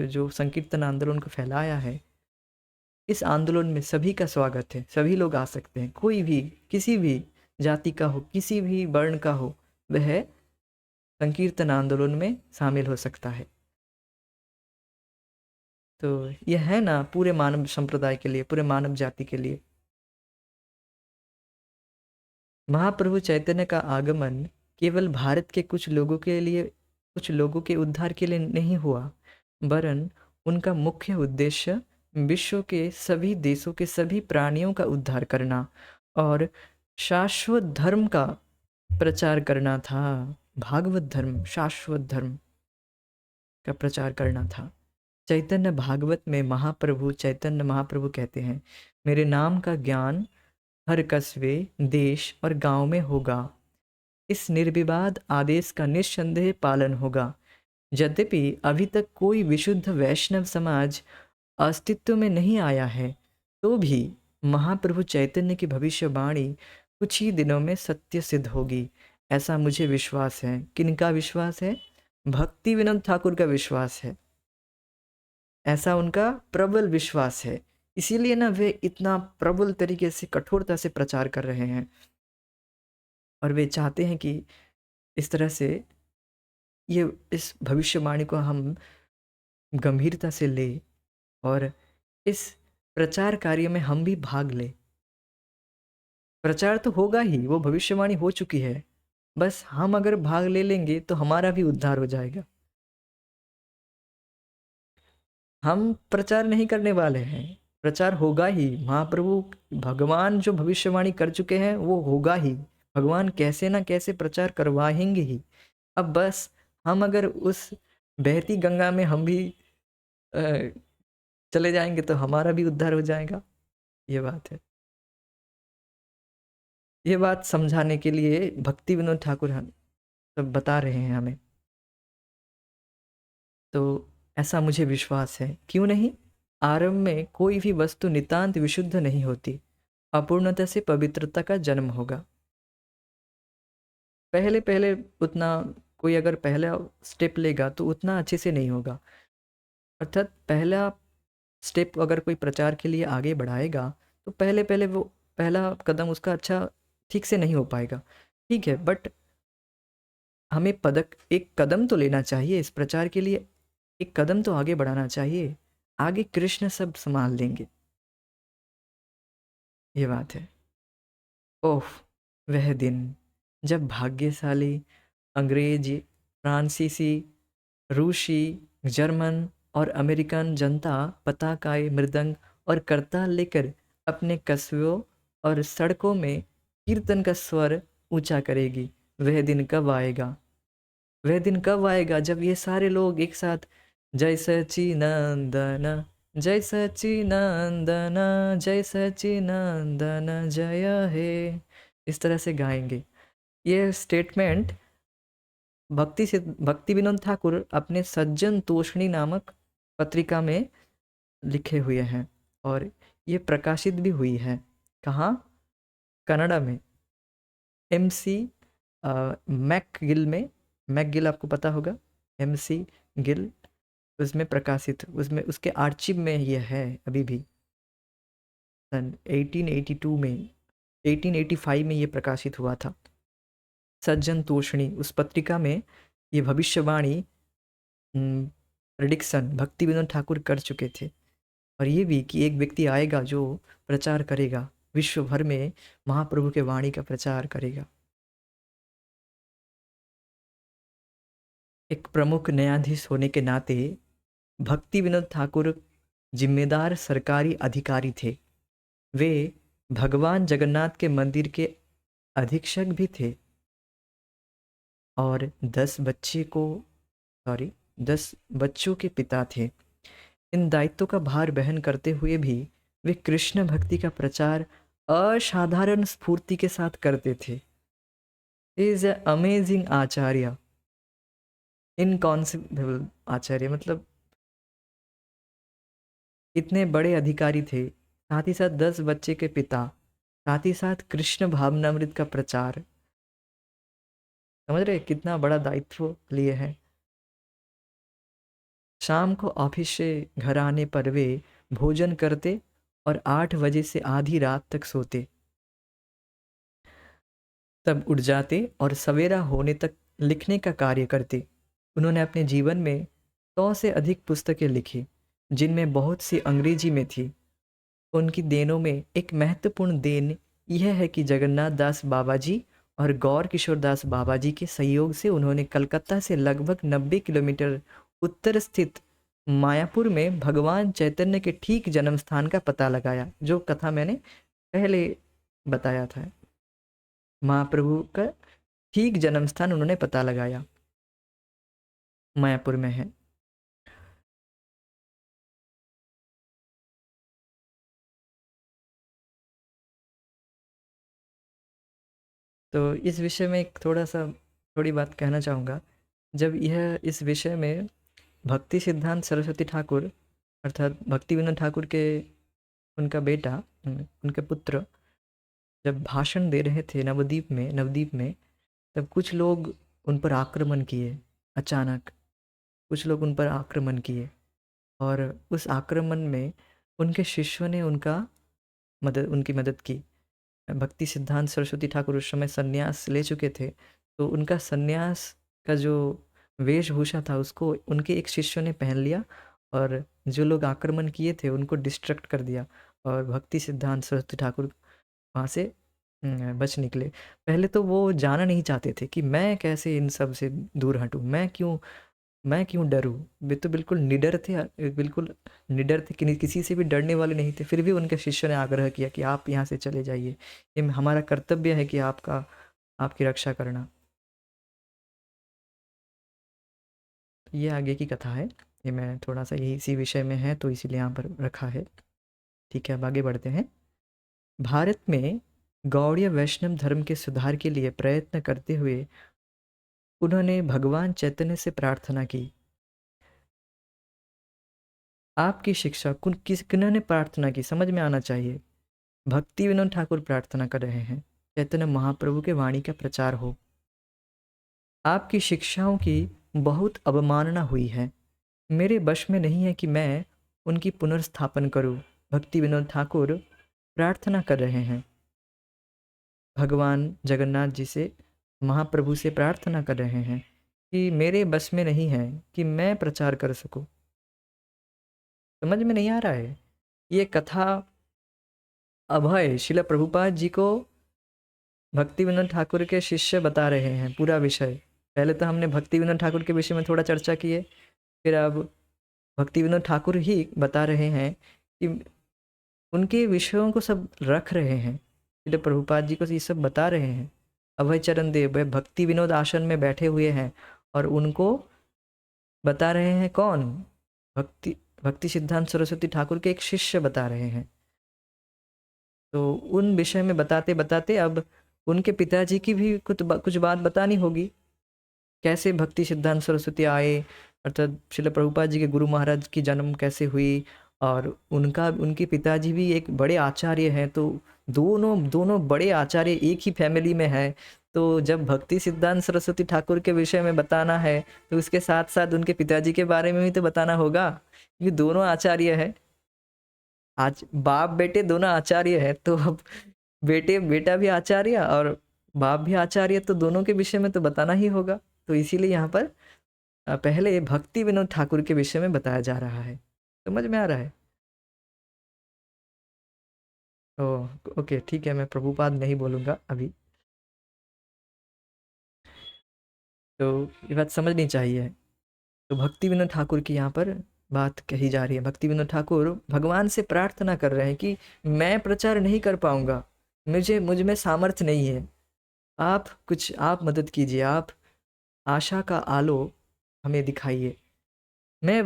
जो संकीर्तन आंदोलन को फैलाया है, इस आंदोलन में सभी का स्वागत है, सभी लोग आ सकते हैं। कोई भी किसी भी जाति का हो, किसी भी वर्ण का हो, वह संकीर्तन आंदोलन में शामिल हो सकता है। तो यह है ना पूरे मानव संप्रदाय के लिए, पूरे मानव जाति के लिए। महाप्रभु चैतन्य का आगमन केवल भारत के कुछ लोगों के लिए, कुछ लोगों के उद्धार के लिए नहीं हुआ, वरन उनका मुख्य उद्देश्य विश्व के सभी देशों के सभी प्राणियों का उद्धार करना और शाश्वत धर्म का प्रचार करना था। भागवत धर्म, शाश्वत धर्म का प्रचार करना था। चैतन्य भागवत में महाप्रभु चैतन्य महाप्रभु कहते हैं, मेरे नाम का ज्ञान हर कस्बे, देश और गांव में होगा। इस निर्विवाद आदेश का निस्संदेह पालन होगा। यद्यपि अभी तक कोई विशुद्ध वैष्णव समाज अस्तित्व में नहीं आया है, तो भी महाप्रभु चैतन्य की भविष्यवाणी कुछ ही दिनों में सत्य सिद्ध होगी, ऐसा मुझे विश्वास है। किनका विश्वास है? भक्ति विनोद ठाकुर का विश्वास है। ऐसा उनका प्रबल विश्वास है, इसीलिए ना वे इतना प्रबल तरीके से, कठोरता से प्रचार कर रहे हैं। और वे चाहते हैं कि इस तरह से इस भविष्यवाणी को हम गंभीरता से ले और इस प्रचार कार्य में हम भी भाग लें। प्रचार तो होगा ही, वो भविष्यवाणी हो चुकी है, बस हम अगर भाग ले लेंगे तो हमारा भी उद्धार हो जाएगा। हम प्रचार नहीं करने वाले हैं, प्रचार होगा ही। महाप्रभु भगवान जो भविष्यवाणी कर चुके हैं वो होगा ही, भगवान कैसे ना कैसे प्रचार करवाएंगे ही। अब बस हम अगर उस बहती गंगा में हम भी चले जाएंगे तो हमारा भी उद्धार हो जाएगा। ये बात है। ये बात समझाने के लिए भक्ति विनोद ठाकुर हम सब बता रहे हैं हमें। तो ऐसा मुझे विश्वास है। क्यों नहीं? आरंभ में कोई भी वस्तु नितांत विशुद्ध नहीं होती, अपूर्णता से पवित्रता का जन्म होगा। पहले पहले उतना कोई अगर पहला स्टेप लेगा तो उतना अच्छे से नहीं होगा। अर्थात पहला स्टेप अगर कोई प्रचार के लिए आगे बढ़ाएगा तो पहले पहले वो पहला कदम उसका अच्छा ठीक से नहीं हो पाएगा। ठीक है, बट हमें एक कदम तो लेना चाहिए इस प्रचार के लिए, एक कदम तो आगे बढ़ाना चाहिए। आगे कृष्ण सब संभाल लेंगे। ये बात है। ओह, वह दिन जब भाग्यशाली अंग्रेज, फ्रांसीसी, रूसी, जर्मन और अमेरिकन जनता पताकाएं, मृदंग और करताल लेकर अपने कस्बों और सड़कों में कीर्तन का स्वर ऊंचा करेगी। वह दिन कब आएगा? वह दिन कब आएगा जब ये सारे लोग एक साथ जय सचिनंदन, जय सचिनंदन, जय सचिनंदन जय हे, इस तरह से गाएंगे। ये स्टेटमेंट भक्ति विनोद ठाकुर अपने सज्जन तोषणी नामक पत्रिका में लिखे हुए हैं और ये प्रकाशित भी हुई है। कहाँ? कनाडा में, MC मैकगिल में। मैकगिल आपको पता होगा, MC गिल, उसमें प्रकाशित, उसमें उसके आर्चिव में यह है अभी भी। सन 1882 में, 1885 में ये प्रकाशित हुआ था। सज्जन तोषणी, उस पत्रिका में ये भविष्यवाणी प्रेडिक्शन भक्ति विनोद ठाकुर कर चुके थे और ये भी कि एक व्यक्ति आएगा जो प्रचार करेगा, विश्व भर में महाप्रभु के वाणी का प्रचार करेगा। एक प्रमुख न्यायाधीश होने के नाते भक्ति विनोद ठाकुर जिम्मेदार सरकारी अधिकारी थे। वे भगवान जगन्नाथ के मंदिर के अधीक्षक भी थे और 10 बच्चों के पिता थे। इन दायित्वों का भार वहन करते हुए भी वे कृष्ण भक्ति का प्रचार असाधारण स्फूर्ति के साथ करते थे। इज ए अमेजिंग आचार्य, इनकॉन्सेप्टेबल आचार्य, मतलब इतने बड़े अधिकारी थे, साथ ही साथ 10 बच्चे के पिता, साथ ही साथ कृष्ण भावनामृत का प्रचार। समझ रहे कितना बड़ा दायित्व लिए है। शाम को ऑफिस से घर आने पर वे भोजन करते और 8 बजे से आधी रात तक सोते, तब उठ जाते और सवेरा होने तक लिखने का कार्य करते। उन्होंने अपने जीवन में 100 से अधिक पुस्तकें लिखी, जिनमें बहुत सी अंग्रेजी में थी। उनकी देनों में एक महत्वपूर्ण देन यह है कि जगन्नाथ दास बाबा जी और गौर किशोर दास बाबा जी के सहयोग से उन्होंने कलकत्ता से लगभग 90 किलोमीटर उत्तर स्थित मायापुर में भगवान चैतन्य के ठीक जन्म स्थान का पता लगाया, जो कथा मैंने पहले बताया था। महाप्रभु का ठीक जन्म स्थान उन्होंने पता लगाया, मायापुर में है। तो इस विषय में एक थोड़ी बात कहना चाहूँगा। जब यह इस विषय में भक्ति सिद्धांत सरस्वती ठाकुर अर्थात भक्ति विनोद ठाकुर के उनका बेटा उनके पुत्र जब भाषण दे रहे थे नवदीप में, तब कुछ लोग उन पर आक्रमण किए। अचानक कुछ लोग उन पर आक्रमण किए और उस आक्रमण में उनके शिष्यों ने उनकी मदद की। भक्ति सिद्धांत सरस्वती ठाकुर उस समय संन्यास ले चुके थे, तो उनका संन्यास का जो वेशभूषा था उसको उनके एक शिष्य ने पहन लिया और जो लोग आक्रमण किए थे उनको डिस्ट्रैक्ट कर दिया और भक्ति सिद्धांत सरस्वती ठाकुर वहाँ से बच निकले। पहले तो वो जाना नहीं चाहते थे कि मैं कैसे इन सब से दूर हटूँ, मैं क्यों डरूँ। वे तो बिल्कुल निडर थे, बिल्कुल निडर थे, किसी से भी डरने वाले नहीं थे। फिर भी उनके शिष्य ने आग्रह किया कि आप यहाँ से चले जाइए, ये हमारा कर्तव्य है कि आपकी रक्षा करना। ये आगे की कथा है, ये मैं थोड़ा सा यही इसी विषय में है तो इसीलिए यहाँ पर रखा है। ठीक है, अब आगे बढ़ते हैं। भारत में गौड़ीय वैष्णव धर्म के सुधार के लिए प्रयत्न करते हुए उन्होंने भगवान चैतन्य से प्रार्थना की। आपकी शिक्षा किन्होंने प्रार्थना की, समझ में आना चाहिए। भक्ति विनोद ठाकुर प्रार्थना कर रहे हैं चैतन्य महाप्रभु के वाणी का प्रचार हो। आपकी शिक्षाओं की बहुत अवमानना हुई है, मेरे वश में नहीं है कि मैं उनकी पुनर्स्थापन करूं। भक्ति विनोद ठाकुर प्रार्थना कर रहे हैं, भगवान जगन्नाथ जी से, महाप्रभु से प्रार्थना कर रहे हैं कि मेरे बस में नहीं है कि मैं प्रचार कर सकूं। समझ में नहीं आ रहा है? ये कथा अभय शिला प्रभुपाद जी को भक्ति विनोद ठाकुर के शिष्य बता रहे हैं पूरा विषय। पहले तो हमने भक्ति विनोद ठाकुर के विषय में थोड़ा चर्चा की है, फिर अब भक्ति विनोद ठाकुर ही बता रहे हैं कि उनके विषयों को सब रख रहे हैं, शिला प्रभुपाद जी को ये सब बता रहे हैं। अभय चरण देव वह भक्ति विनोद आश्रम में बैठे हुए हैं और उनको बता रहे हैं कौन? भक्ति सिद्धांत सरस्वती ठाकुर के एक शिष्य बता रहे हैं। तो उन विषय में बताते बताते अब उनके पिताजी की भी कुछ बात बतानी होगी। कैसे भक्ति सिद्धांत सरस्वती आए, अर्थात श्रील प्रभुपाद जी के गुरु महाराज की जन्म कैसे हुई, और उनके पिताजी भी एक बड़े आचार्य हैं। तो दोनों बड़े आचार्य एक ही फैमिली में है। तो जब भक्ति सिद्धांत सरस्वती ठाकुर के विषय में बताना है तो उसके साथ साथ उनके पिताजी के बारे में भी तो बताना होगा, क्योंकि दोनों आचार्य है। आज बाप बेटे दोनों आचार्य है, तो अब बेटा भी आचार्य और बाप भी आचार्य, तो दोनों के विषय में तो बताना ही होगा। तो इसीलिए यहाँ पर पहले भक्ति विनोद ठाकुर के विषय में बताया जा रहा है। समझ में आ रहा है? ओह! ओके, ठीक है, मैं प्रभुपाद नहीं बोलूँगा अभी। तो ये बात समझनी चाहिए। तो भक्ति विनोद ठाकुर की यहाँ पर बात कही जा रही है। भक्ति विनोद ठाकुर भगवान से प्रार्थना कर रहे हैं कि मैं प्रचार नहीं कर पाऊँगा, मुझ में सामर्थ्य नहीं है। आप मदद कीजिए, आप आशा का आलो हमें दिखाइए। मैं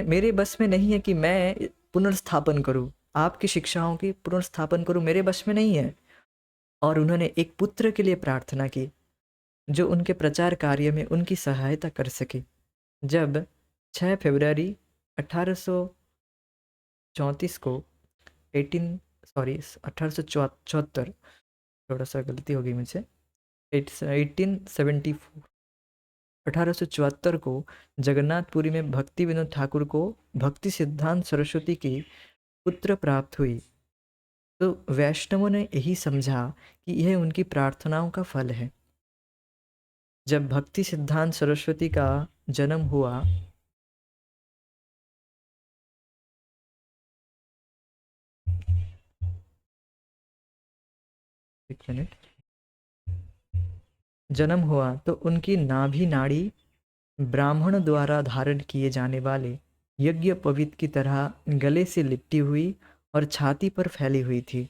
मेरे बस में नहीं है कि मैं पुनर्स्थापन करूँ, आपकी शिक्षाओं की पुनर्स्थापन करूँ, मेरे बस में नहीं है। और उन्होंने एक पुत्र के लिए प्रार्थना की, जो उनके प्रचार कार्य में उनकी सहायता कर सके। जब 6 फरवरी 1834 को 1874, थोड़ा सा गलती हो गई मुझसे, 1874 1874 को जगन्नाथपुरी में भक्ति विनोद ठाकुर को भक्ति सिद्धांत सरस्वती की पुत्र प्राप्त हुई। तो वैष्णवों ने यही समझा कि यह उनकी प्रार्थनाओं का फल है। जब भक्ति सिद्धांत सरस्वती का जन्म हुआ, एक मिनट, जन्म हुआ तो उनकी नाभि नाड़ी ब्राह्मण द्वारा धारण किए जाने वाले यज्ञ पवित्र की तरह गले से लिपटी हुई और छाती पर फैली हुई थी।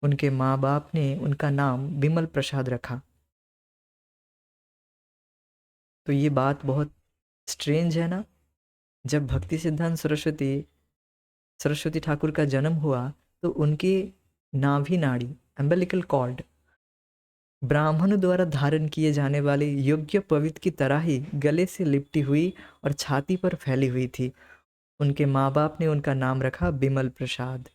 उनके माँ बाप ने उनका नाम बिमल प्रसाद रखा। तो ये बात बहुत स्ट्रेंज है ना। जब भक्ति सिद्धांत सरस्वती ठाकुर का जन्म हुआ तो उनकी नाभि नाड़ी एम्बेलिकल कॉर्ड ब्राह्मण द्वारा धारण किए जाने वाले योग्य पवित्र की तरह ही गले से लिपटी हुई और छाती पर फैली हुई थी। उनके माँ बाप ने उनका नाम रखा बिमल प्रसाद।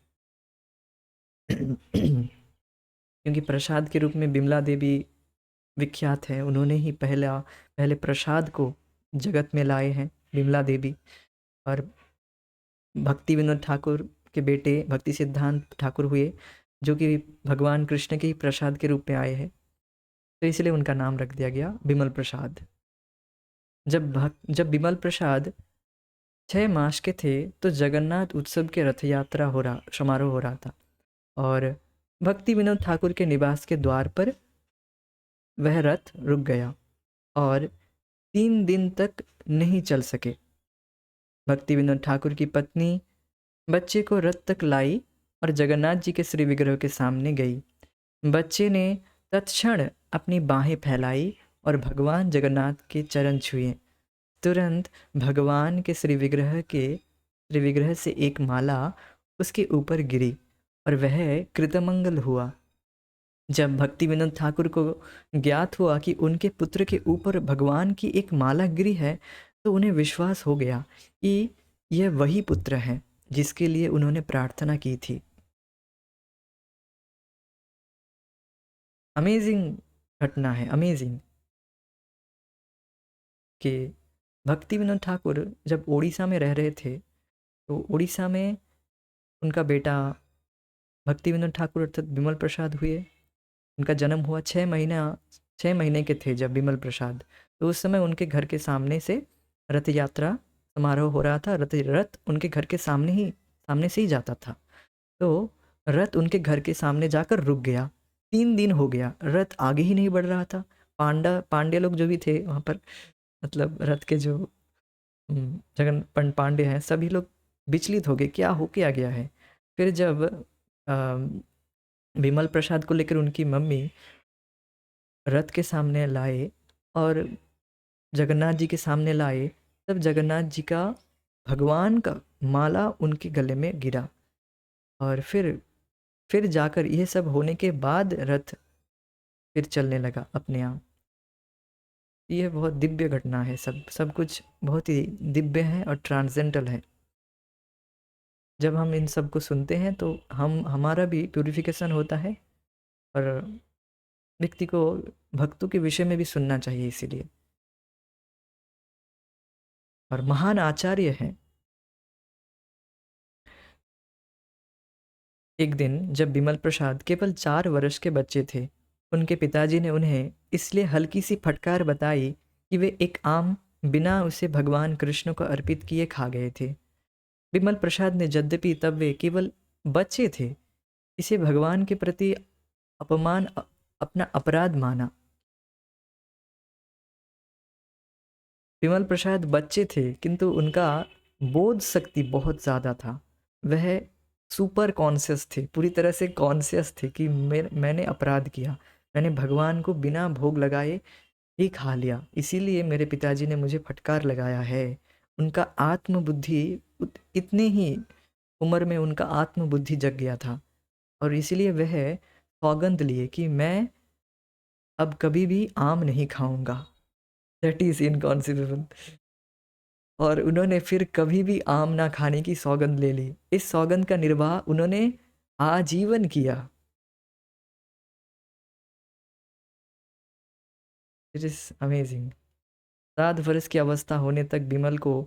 क्योंकि प्रसाद के रूप में बिमला देवी विख्यात है, उन्होंने ही पहले प्रसाद को जगत में लाए हैं, बिमला देवी। और भक्ति विनोद ठाकुर के बेटे भक्ति सिद्धांत ठाकुर हुए, जो कि भगवान कृष्ण के ही प्रसाद के रूप में आए हैं, तो इसलिए उनका नाम रख दिया गया बिमल प्रसाद। जब बिमल प्रसाद 6 मास के थे तो जगन्नाथ उत्सव के रथ यात्रा समारोह हो रहा था, और भक्ति विनोद ठाकुर के निवास के द्वार पर वह रथ रुक गया और 3 दिन तक नहीं चल सके। भक्ति विनोद ठाकुर की पत्नी बच्चे को रथ तक लाई और जगन्नाथ जी के श्री विग्रह के सामने गई। बच्चे ने तत्क्षण अपनी बाहें फैलाई और भगवान जगन्नाथ के चरण छुए। तुरंत भगवान के श्री विग्रह से एक माला उसके ऊपर गिरी और वह कृतमंगल हुआ। जब भक्ति विनोद ठाकुर को ज्ञात हुआ कि उनके पुत्र के ऊपर भगवान की एक माला गिरी है, तो उन्हें विश्वास हो गया कि यह वही पुत्र है जिसके लिए उन्होंने प्रार्थना की थी। अमेजिंग घटना है, अमेजिंग, कि भक्ति विनोद ठाकुर जब उड़ीसा में रह रहे थे, तो उड़ीसा में उनका बेटा भक्ति विनोद ठाकुर अर्थात बिमल प्रसाद हुए। उनका जन्म हुआ 6 महीने के थे जब बिमल प्रसाद, तो उस समय उनके घर के सामने से रथ यात्रा समारोह हो रहा था। रथ उनके घर के सामने से ही जाता था। तो रथ उनके घर के सामने जाकर रुक गया। 3 दिन हो गया, रथ आगे ही नहीं बढ़ रहा था। पांडे लोग जो भी थे वहाँ पर, मतलब रथ के जो पांडे हैं, सभी लोग विचलित हो गए, क्या हो क्या गया है। फिर जब विमल प्रसाद को लेकर उनकी मम्मी रथ के सामने लाए और जगन्नाथ जी के सामने लाए, तब जगन्नाथ जी का भगवान का माला उनके गले में गिरा। और फिर जाकर यह सब होने के बाद रथ फिर चलने लगा अपने आप। यह बहुत दिव्य घटना है, सब कुछ बहुत ही दिव्य है और ट्रांसेंडेंटल है। जब हम इन सब को सुनते हैं तो हमारा भी प्यूरिफिकेशन होता है, और व्यक्ति को भक्तों के विषय में भी सुनना चाहिए इसीलिए। और महान आचार्य हैं। एक दिन जब बिमल प्रसाद केवल 4 वर्ष के बच्चे थे, उनके पिताजी ने उन्हें इसलिए हल्की सी फटकार बताई कि वे एक आम बिना उसे भगवान कृष्ण को अर्पित किए खा गए थे। बिमल प्रसाद ने, यद्यपि तब वे केवल बच्चे थे, इसे भगवान के प्रति अपमान अपना अपराध माना। विमल प्रसाद बच्चे थे, किंतु उनका बोध शक्ति बहुत ज़्यादा था। वह सुपर कॉन्शियस थे, पूरी तरह से कॉन्शियस थे कि मैंने अपराध किया, मैंने भगवान को बिना भोग लगाए ही खा लिया, इसीलिए मेरे पिताजी ने मुझे फटकार लगाया है। उनका आत्मबुद्धि इतने ही उम्र में उनका आत्मबुद्धि जग गया था, और इसीलिए वह सौगंध लिए कि मैं अब कभी भी आम नहीं खाऊंगा। That is inconceivable. और उन्होंने फिर कभी भी आम ना खाने की सौगंध ले ली। इस सौगंध का निर्वाह उन्होंने आजीवन किया। It is amazing. 7 वर्ष की अवस्था होने तक विमल को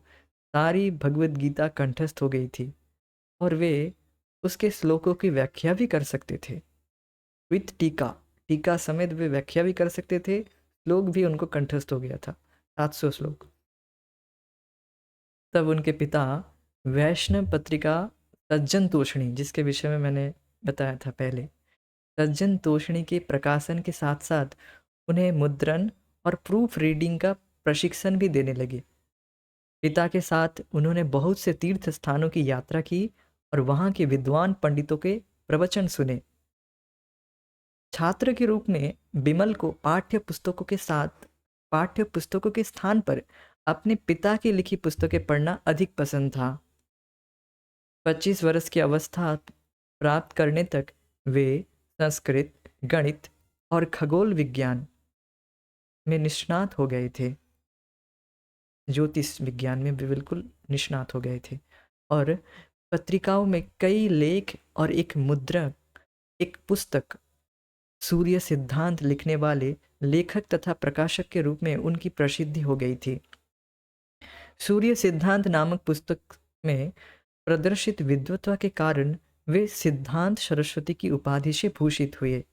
सारी भगवत गीता कंठस्थ हो गई थी, और वे उसके श्लोकों की व्याख्या भी कर सकते थे। विथ टीका, टीका समेत वे व्याख्या भी कर सकते थे, श्लोक भी उनको कंठस्थ हो गया था, 700 श्लोक। तब उनके पिता वैष्णव पत्रिका सज्जन तोषणी, जिसके विषय में मैंने बताया था पहले, सज्जन तोषणी के प्रकाशन के साथ साथ उन्हें मुद्रण और प्रूफ रीडिंग का प्रशिक्षण भी देने लगे। पिता के साथ उन्होंने बहुत से तीर्थ स्थानों की यात्रा की और वहाँ के विद्वान पंडितों के प्रवचन सुने। छात्र के रूप में बिमल को पाठ्य पुस्तकों के स्थान पर अपने पिता की लिखी पुस्तकें पढ़ना अधिक पसंद था। 25 वर्ष की अवस्था प्राप्त करने तक वे संस्कृत, गणित और खगोल विज्ञान में निष्णात हो गए थे। ज्योतिष विज्ञान में भी बिल्कुल निष्णात हो गए थे, और पत्रिकाओं में कई लेख और एक पुस्तक सूर्य सिद्धांत लिखने वाले लेखक तथा प्रकाशक के रूप में उनकी प्रसिद्धि हो गई थी। सूर्य सिद्धांत नामक पुस्तक में प्रदर्शित विद्वत्ता के कारण वे सिद्धांत सरस्वती की उपाधि से भूषित हुए।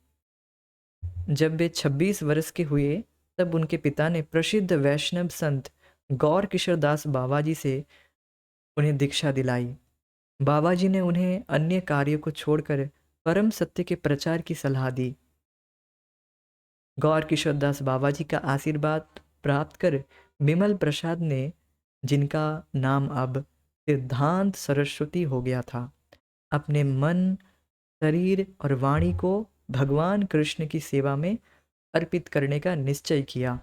जब वे 26 वर्ष के हुए तब उनके पिता ने प्रसिद्ध वैष्णव संत गौर किशोर दास बाबा जी से उन्हें दीक्षा दिलाई। बाबा जी ने उन्हें अन्य कार्यों को छोड़कर परम सत्य के प्रचार की सलाह दी। गौर किशोर दास बाबा जी का आशीर्वाद प्राप्त कर विमल प्रसाद ने, जिनका नाम अब सिद्धांत सरस्वती हो गया था, अपने मन, शरीर और वाणी को भगवान कृष्ण की सेवा में अर्पित करने का निश्चय किया।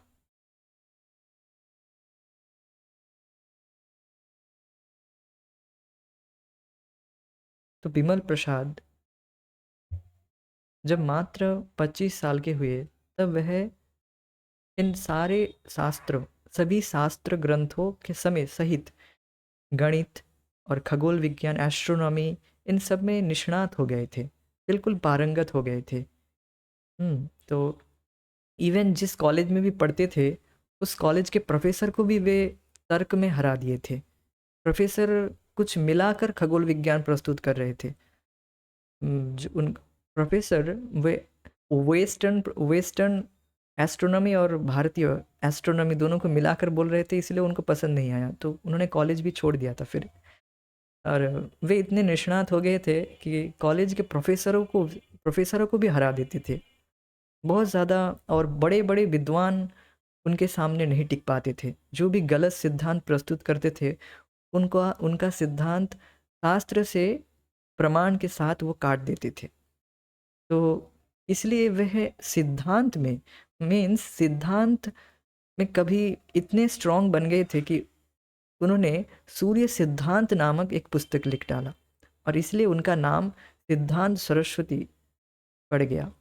तो विमल प्रसाद जब मात्र 25 साल के हुए तब वह इन सारे शास्त्रों, सभी शास्त्र ग्रंथों के समय सहित गणित और खगोल विज्ञान, एस्ट्रोनॉमी, इन सब में निष्णात हो गए थे, बिल्कुल पारंगत हो गए थे। तो इवन जिस कॉलेज में भी पढ़ते थे उस कॉलेज के प्रोफेसर को भी वे तर्क में हरा दिए थे। प्रोफेसर कुछ मिलाकर खगोल विज्ञान प्रस्तुत कर रहे थे। जो उन प्रोफेसर वे वेस्टर्न वेस्टर्न एस्ट्रोनॉमी और भारतीय एस्ट्रोनॉमी दोनों को मिलाकर बोल रहे थे, इसलिए उनको पसंद नहीं आया, तो उन्होंने कॉलेज भी छोड़ दिया था फिर। और वे इतने निष्णात हो गए थे कि कॉलेज के प्रोफेसरों को भी हरा देते थे बहुत ज़्यादा, और बड़े बड़े विद्वान उनके सामने नहीं टिक पाते थे। जो भी गलत सिद्धांत प्रस्तुत करते थे उनका सिद्धांत शास्त्र से प्रमाण के साथ वो काट देते थे। तो इसलिए वह सिद्धांत में कभी इतने स्ट्रांग बन गए थे कि उन्होंने सूर्य सिद्धांत नामक एक पुस्तक लिख डाला, और इसलिए उनका नाम सिद्धांत सरस्वती पड़ गया।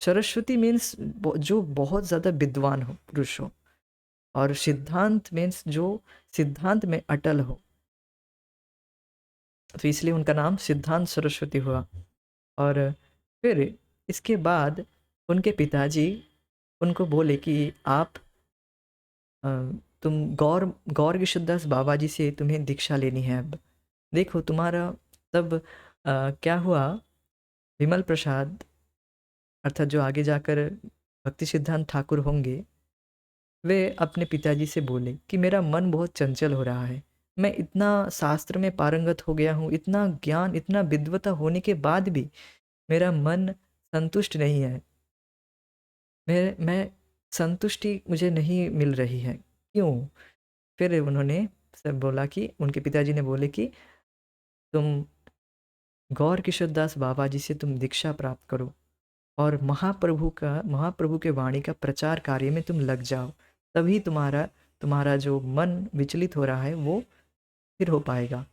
सरस्वती मीन्स जो बहुत ज़्यादा विद्वान हो, पुरुष हो, और सिद्धांत मीन्स जो सिद्धांत में अटल हो, तो इसलिए उनका नाम सिद्धांत सरस्वती हुआ। और फिर इसके बाद उनके पिताजी उनको बोले कि आप तुम गौर किशोरदास बाबा जी से तुम्हें दीक्षा लेनी है। अब देखो तुम्हारा तब क्या हुआ, विमल प्रसाद अर्थात जो आगे जाकर भक्ति सिद्धांत ठाकुर होंगे, वे अपने पिताजी से बोले कि मेरा मन बहुत चंचल हो रहा है, मैं इतना शास्त्र में पारंगत हो गया हूँ, इतना ज्ञान, इतना विद्वता होने के बाद भी मेरा मन संतुष्ट नहीं है, मैं संतुष्टि मुझे नहीं मिल रही है, क्यों? फिर उन्होंने सब बोला कि उनके पिताजी ने बोले कि तुम गौर किशोर दास बाबा जी से तुम दीक्षा प्राप्त करो और महाप्रभु के वाणी का प्रचार कार्य में तुम लग जाओ, तभी तुम्हारा तुम्हारा जो मन विचलित हो रहा है वो फिर हो पाएगा।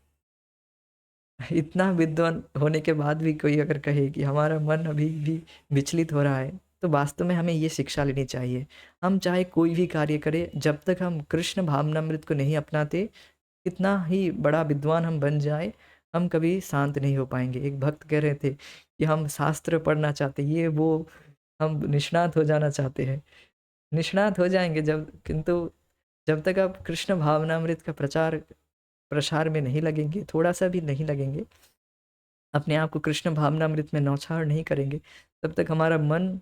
इतना विद्वान होने के बाद भी कोई अगर कहे कि हमारा मन अभी भी विचलित हो रहा है, तो वास्तव में हमें ये शिक्षा लेनी चाहिए। हम चाहे कोई भी कार्य करें, जब तक हम कृष्ण भावनामृत को नहीं अपनाते, कितना ही बड़ा विद्वान हम बन जाए, हम कभी शांत नहीं हो पाएंगे। एक भक्त कह रहे थे कि हम शास्त्र पढ़ना चाहते, ये वो, हम निष्णात हो जाना चाहते हैं। निष्णात हो जाएंगे जब, किंतु जब तक आप कृष्ण भावनामृत का प्रचार प्रसार में नहीं लगेंगे, थोड़ा सा भी नहीं लगेंगे, अपने आप को कृष्ण भावनामृत में नौछावर नहीं करेंगे, तब तक हमारा मन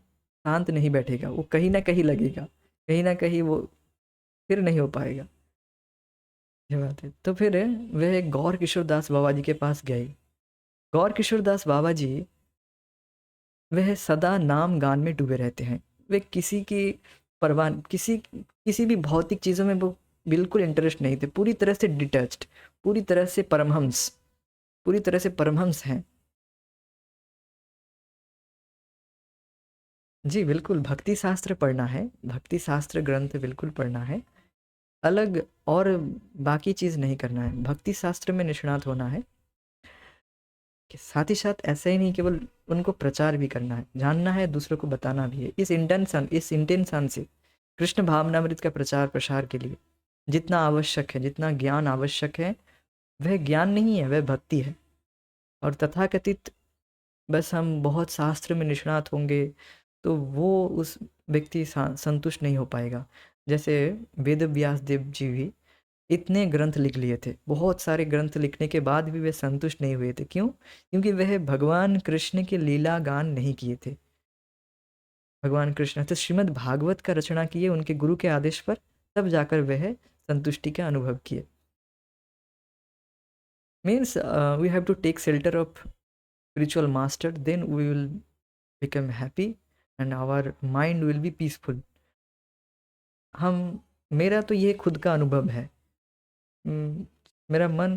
शांत नहीं बैठेगा। वो कहीं ना कहीं लगेगा, कहीं ना कहीं वो फिर नहीं हो पाएगा। ये बात है। तो फिर वह गौर किशोर दास बाबा जी के पास गए। गौर किशोर दास बाबा जी, वह सदा नाम गान में डूबे रहते हैं। वे किसी की परवाह, किसी भी भौतिक चीज़ों में वो बिल्कुल इंटरेस्ट नहीं थे, पूरी तरह से डिटैच्ड, पूरी तरह से परमहंस, पूरी तरह से परमहंस हैं। जी बिल्कुल, भक्ति शास्त्र पढ़ना है, भक्ति शास्त्र ग्रंथ बिल्कुल पढ़ना है, अलग और बाकी चीज़ नहीं करना है, भक्ति शास्त्र में निष्णात होना है। कि साथ ही साथ ऐसा ही नहीं केवल उनको प्रचार भी करना है, जानना है, दूसरों को बताना भी है, इस इंटेंशन से कृष्ण भावनामृत का प्रचार प्रसार के लिए जितना आवश्यक है, जितना ज्ञान आवश्यक है, वह ज्ञान नहीं है, वह भक्ति है। और तथाकथित बस हम बहुत शास्त्र में निष्णात होंगे तो वो उस व्यक्ति संतुष्ट नहीं हो पाएगा। जैसे वेद व्यास देव जी भी इतने ग्रंथ लिख लिए थे, बहुत सारे ग्रंथ लिखने के बाद भी वे संतुष्ट नहीं हुए थे। क्यों? क्योंकि वह भगवान कृष्ण के लीला गान नहीं किए थे। भगवान कृष्ण तो श्रीमद् भागवत का रचना किए उनके गुरु के आदेश पर, तब जाकर वह संतुष्टि का अनुभव किए। Means we have to take shelter of spiritual master, then we will become happy and our mind will be peaceful। हम, मेरा तो ये खुद का अनुभव है। मेरा मन,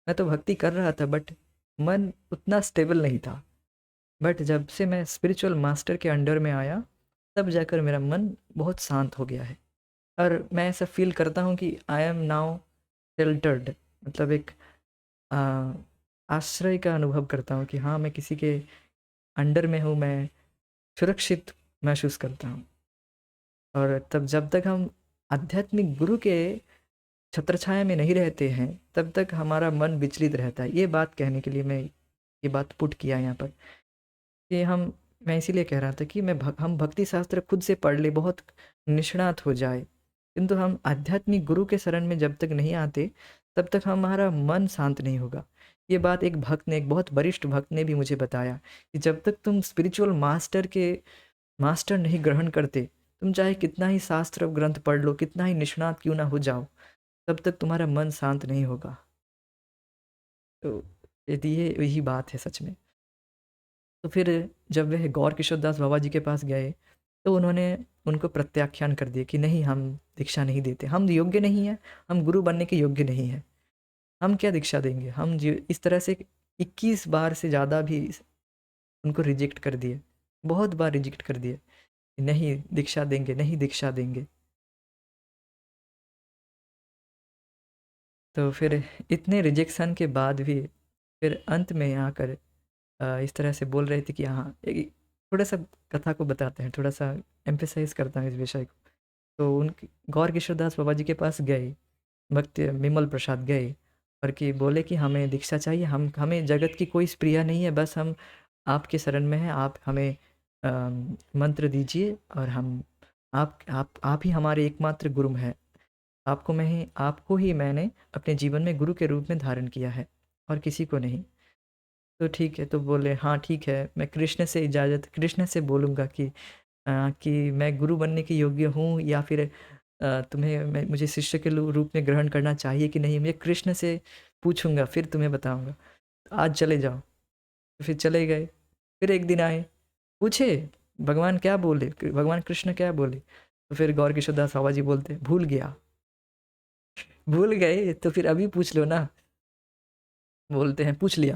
मैं तो भक्ति कर रहा था बट मन उतना स्टेबल नहीं था, बट जब से मैं स्पिरिचुअल मास्टर के अंडर में आया, तब जाकर मेरा मन बहुत शांत हो गया है। और मैं ऐसा फील करता हूँ कि आई एम नाउ शेल्टर्ड, मतलब एक आ, आश्रय का अनुभव करता हूँ कि हाँ, मैं किसी के अंडर में हूँ, मैं सुरक्षित महसूस करता हूँ। और तब जब तक हम आध्यात्मिक गुरु के छत्रछाया में नहीं रहते हैं, तब तक हमारा मन विचलित रहता है। ये बात कहने के लिए मैं ये बात पुट किया यहाँ पर कि मैं इसीलिए कह रहा था कि हम भक्ति शास्त्र खुद से पढ़ ले, बहुत निष्णात हो जाए, किंतु हम आध्यात्मिक गुरु के शरण में जब तक नहीं आते, तब तक हमारा मन शांत नहीं होगा। ये बात एक भक्त ने, एक बहुत वरिष्ठ भक्त ने भी मुझे बताया कि जब तक तुम स्पिरिचुअल मास्टर नहीं ग्रहण करते, तुम चाहे कितना ही शास्त्र ग्रंथ पढ़ लो, कितना ही निष्णात क्यों ना हो जाओ, तब तक तुम्हारा मन शांत नहीं होगा। तो यदि ये यही बात है सच में। तो फिर जब वह गौर किशोर दास बाबा जी के पास गए, तो उन्होंने उनको प्रत्याख्यान कर दिया कि नहीं, हम दीक्षा नहीं देते, हम योग्य नहीं हैं, हम गुरु बनने के योग्य नहीं हैं, हम क्या दीक्षा देंगे। इस तरह से 21 बार से ज़्यादा भी उनको रिजेक्ट कर दिए, बहुत बार रिजेक्ट कर दिए, नहीं दीक्षा देंगे, नहीं दीक्षा देंगे। तो फिर इतने रिजेक्शन के बाद भी फिर अंत में आकर इस तरह से बोल रहे थे कि हाँ, थोड़ा सा कथा को बताते हैं, थोड़ा सा एम्फेसाइज करता हूँ इस विषय को। तो उन गौर किशोर दास बाबा जी के पास गए, भक्त विमल प्रसाद गए और कि बोले कि हमें दीक्षा चाहिए, हमें जगत की कोई स्प्रिया नहीं है, बस हम आपके शरण में हैं, आप हमें मंत्र दीजिए और हम आप ही हमारे एकमात्र गुरु हैं। आपको ही मैंने अपने जीवन में गुरु के रूप में धारण किया है और किसी को नहीं। तो ठीक है, तो बोले हाँ ठीक है, मैं कृष्ण से बोलूँगा कि मैं गुरु बनने के योग्य हूँ या फिर मुझे शिष्य के रूप में ग्रहण करना चाहिए कि नहीं, मैं कृष्ण से पूछूंगा, फिर तुम्हें बताऊंगा, आज चले जाओ। तो फिर चले गए। फिर एक दिन आए, पूछे भगवान क्या बोले, भगवान कृष्ण क्या बोले, तो फिर गौर किशोरदास बाबा जी बोलते भूल गया। भूल गए तो फिर अभी पूछ लो ना। बोलते हैं पूछ लिया।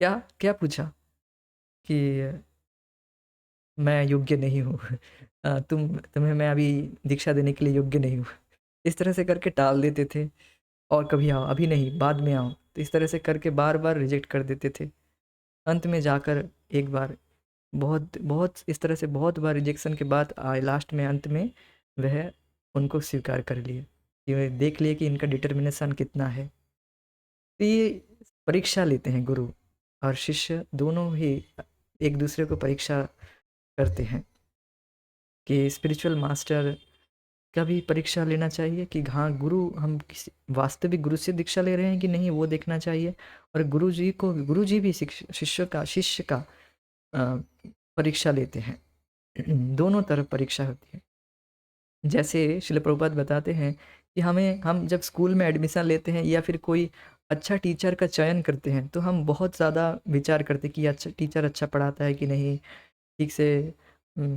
क्या क्या पूछा कि मैं योग्य नहीं हूँ। तुम्हें मैं अभी दीक्षा देने के लिए योग्य नहीं हूँ। इस तरह से करके टाल देते थे। और कभी आओ, अभी नहीं, बाद में आओ, तो इस तरह से करके बार बार रिजेक्ट कर देते थे। अंत में जाकर एक बार, बहुत बहुत इस तरह से बहुत बार रिजेक्शन के बाद आए, लास्ट में अंत में वह उनको स्वीकार कर लिए, कि वह देख लिए कि इनका डिटर्मिनेशन कितना है। तो ये परीक्षा लेते हैं गुरु और शिष्य दोनों ही, एक दूसरे को परीक्षा करते हैं कि स्पिरिचुअल मास्टर का भी परीक्षा लेना चाहिए कि हाँ गुरु, हम किसी वास्तविक गुरु से दीक्षा ले रहे हैं कि नहीं, वो देखना चाहिए। और गुरु जी भी शिष्य का अ, परीक्षा लेते हैं। दोनों तरफ परीक्षा होती है। जैसे शिल प्रभुपाद बताते हैं कि हम जब स्कूल में एडमिशन लेते हैं या फिर कोई अच्छा टीचर का चयन करते हैं, तो हम बहुत ज़्यादा विचार करते हैं कि अच्छा टीचर अच्छा पढ़ाता है कि नहीं, ठीक से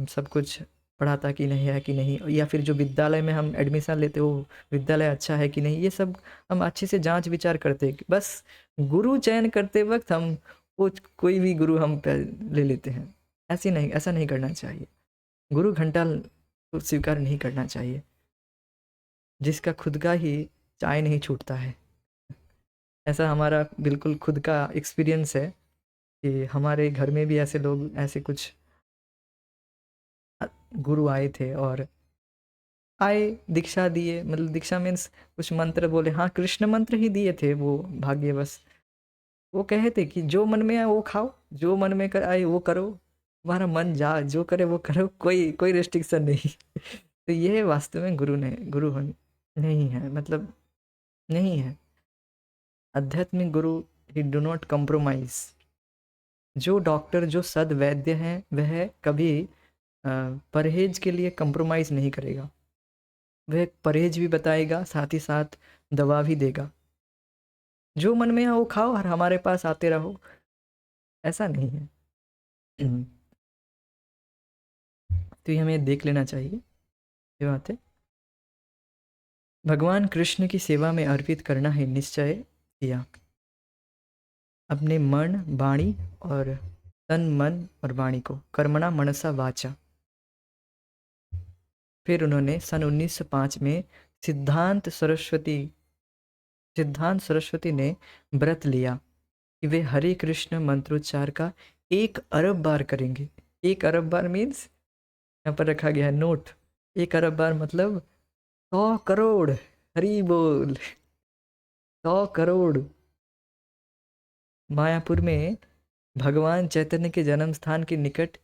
सब कुछ पढ़ाता कि नहीं है कि नहीं, या फिर जो विद्यालय में हम एडमिशन लेते हो विद्यालय अच्छा है कि नहीं, ये सब हम अच्छे से जांच विचार करते हैं। बस गुरु चयन करते वक्त हम वो कोई भी गुरु हम ले लेते हैं। ऐसे नहीं, ऐसा नहीं करना चाहिए। गुरु घंटा को स्वीकार नहीं करना चाहिए जिसका खुद का ही चाय नहीं छूटता है। ऐसा हमारा बिल्कुल खुद का एक्सपीरियंस है कि हमारे घर में भी ऐसे लोग, ऐसे कुछ गुरु आए थे और आए, दीक्षा दिए, मतलब दीक्षा मीन्स कुछ मंत्र बोले, हाँ कृष्ण मंत्र ही दिए थे वो, भाग्यवश। वो कहे थे कि जो मन में आए वो खाओ, जो मन में कर आए वो करो, तुम्हारा मन जा जो करे वो करो, कोई कोई रेस्ट्रिक्शन नहीं। तो ये वास्तव में नहीं है, मतलब नहीं है। आध्यात्मिक गुरु ही डू नॉट कॉम्प्रोमाइज। जो डॉक्टर, जो सद वैद्य हैं, वह कभी परहेज के लिए कॉम्प्रोमाइज़ नहीं करेगा। वह परहेज भी बताएगा, साथ ही साथ दवा भी देगा। जो मन में है वो खाओ और हमारे पास आते रहो, ऐसा नहीं है। तो ये हमें देख लेना चाहिए, ये बात है। भगवान कृष्ण की सेवा में अर्पित करना है निश्चय किया। अपने मन, वाणी और तन, मन और वाणी को कर्मणा मनसा वाचा। फिर उन्होंने सन 1905 में सिद्धांत सरस्वती ने व्रत लिया कि वे हरे कृष्ण मंत्रोच्चार का 1 अरब बार करेंगे। 1 अरब बार मीन्स यहाँ पर रखा गया है नोट। 1 अरब बार मतलब 100 करोड़। हरी बोल। 100 करोड़। मायापुर में भगवान चैतन्य के जन्म स्थान के निकट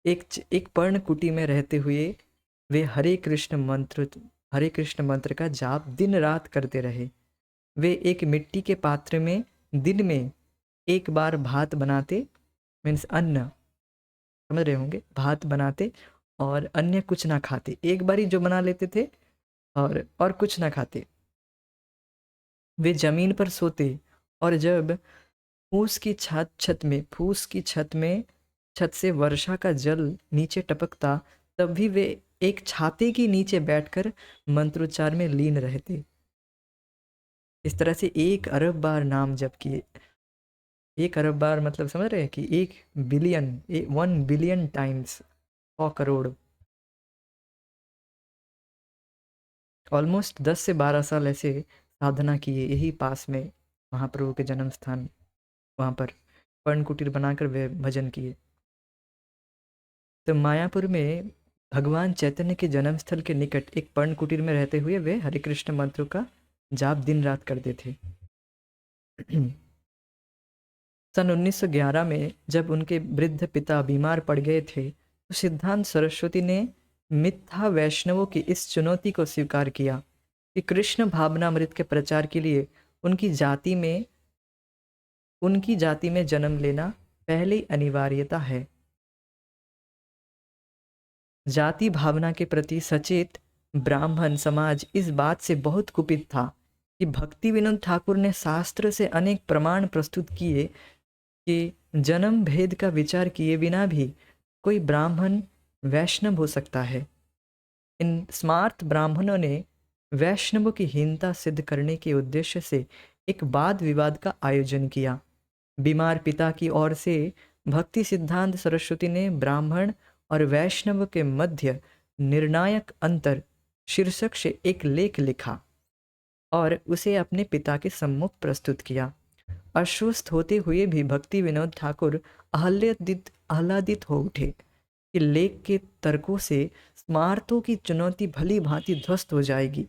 एक पर्णकुटी में रहते हुए वे हरे कृष्ण मंत्र का जाप दिन रात करते रहे। वे एक मिट्टी के पात्र में दिन में 1 बार भात बनाते, मीन्स अन्न, समझ रहे होंगे, भात बनाते और अन्य कुछ ना खाते। एक बार ही जो बना लेते थे और कुछ ना खाते। वे जमीन पर सोते और जब फूस की छत से वर्षा का जल नीचे टपकता, तब भी वे एक छाते के नीचे बैठकर मंत्रोच्चार में लीन रहते। इस तरह से 1 अरब बार नाम जप किए। 1 अरब बार मतलब समझ रहे हैं कि 1 बिलियन टाइम्स, 100 करोड़। ऑलमोस्ट 10 से 12 साल ऐसे साधना किए यही पास में महाप्रभु के जन्म स्थान, वहाँ पर पर्ण कुटीर बनाकर वे भजन किए। तो मायापुर में भगवान चैतन्य के जन्म स्थल के निकट एक पर्ण कुटीर में रहते हुए वे हरे कृष्ण मंत्रों का जाप दिन रात करते थे। सन 1911 में जब उनके वृद्ध पिता बीमार पड़ गए थे, तो सिद्धांत सरस्वती ने मिथ्या वैष्णवों की इस चुनौती को स्वीकार किया कि कृष्ण भावनामृत के प्रचार के लिए उनकी जाति में जन्म लेना पहली अनिवार्यता है। जाति भावना के प्रति सचेत ब्राह्मण समाज इस बात से बहुत कुपित था कि भक्ति विनोद ठाकुर ने शास्त्र से अनेक प्रमाण प्रस्तुत किए कि जन्म भेद का विचार किए बिना भी कोई ब्राह्मण वैष्णव हो सकता है। इन स्मार्त ब्राह्मणों ने वैष्णवों की हीनता सिद्ध करने के उद्देश्य से एक वाद विवाद का आयोजन किया। बीमार पिता की ओर से भक्ति सिद्धांत सरस्वती ने ब्राह्मण और वैष्णव के मध्य निर्णायक अंतर शीर्षक से एक लेख लिखा और उसे अपने पिता के सम्मुख प्रस्तुत किया। अस्वस्थ होते हुए भी भक्ति विनोद ठाकुर आह्लादित हो उठे कि लेख के तर्कों से स्मारतों की चुनौती भली भांति ध्वस्त हो जाएगी।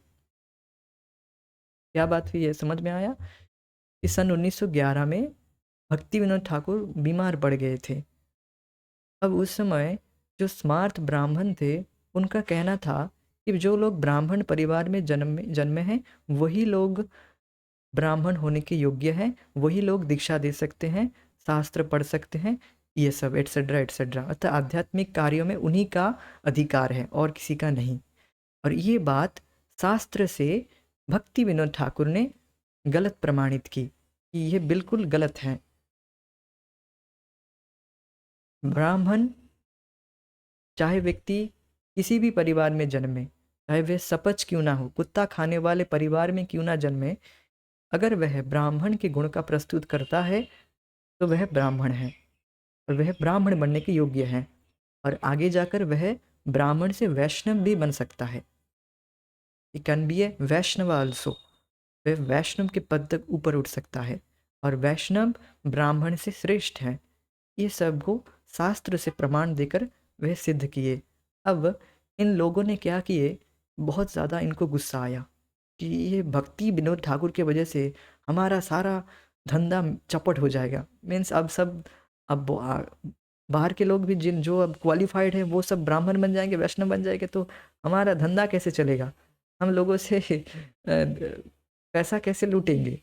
क्या बात हुई है, समझ में आया? कि सन 1911 में भक्ति विनोद ठाकुर बीमार पड़ गए थे। अब उस समय जो स्मार्त ब्राह्मण थे उनका कहना था कि जो लोग ब्राह्मण परिवार में जन्मे हैं वही लोग ब्राह्मण होने के योग्य हैं, वही लोग दीक्षा दे सकते हैं, शास्त्र पढ़ सकते हैं, ये सब एट्सेट्रा एट्सेट्रा। अर्थात आध्यात्मिक कार्यों में उन्हीं का अधिकार है और किसी का नहीं। और ये बात शास्त्र से भक्ति विनोद ठाकुर ने गलत प्रमाणित की कि यह बिल्कुल गलत है। ब्राह्मण चाहे व्यक्ति किसी भी परिवार में जन्मे, चाहे वह सपच क्यों ना हो, कुत्ता खाने वाले परिवार में क्यों ना जन्मे, अगर वह ब्राह्मण के गुण का प्रस्तुत करता है तो वह ब्राह्मण है और वह ब्राह्मण बनने के योग्य है और आगे जाकर वह ब्राह्मण से वैष्णव भी बन सकता है। He can be a Vaishnava also. वह वैष्णव के पद तक ऊपर उठ सकता है और वैष्णव ब्राह्मण से श्रेष्ठ है। ये सब को शास्त्र से प्रमाण देकर वह सिद्ध किए। अब इन लोगों ने क्या किए, बहुत ज़्यादा इनको गुस्सा आया कि ये भक्ति विनोद ठाकुर के वजह से हमारा सारा धंधा चपट हो जाएगा। मीन्स अब बाहर के लोग भी जो अब क्वालिफाइड है वो सब ब्राह्मण बन जाएंगे, वैष्णव बन जाएंगे, तो हमारा धंधा कैसे चलेगा, हम लोगों से पैसा कैसे लूटेंगे।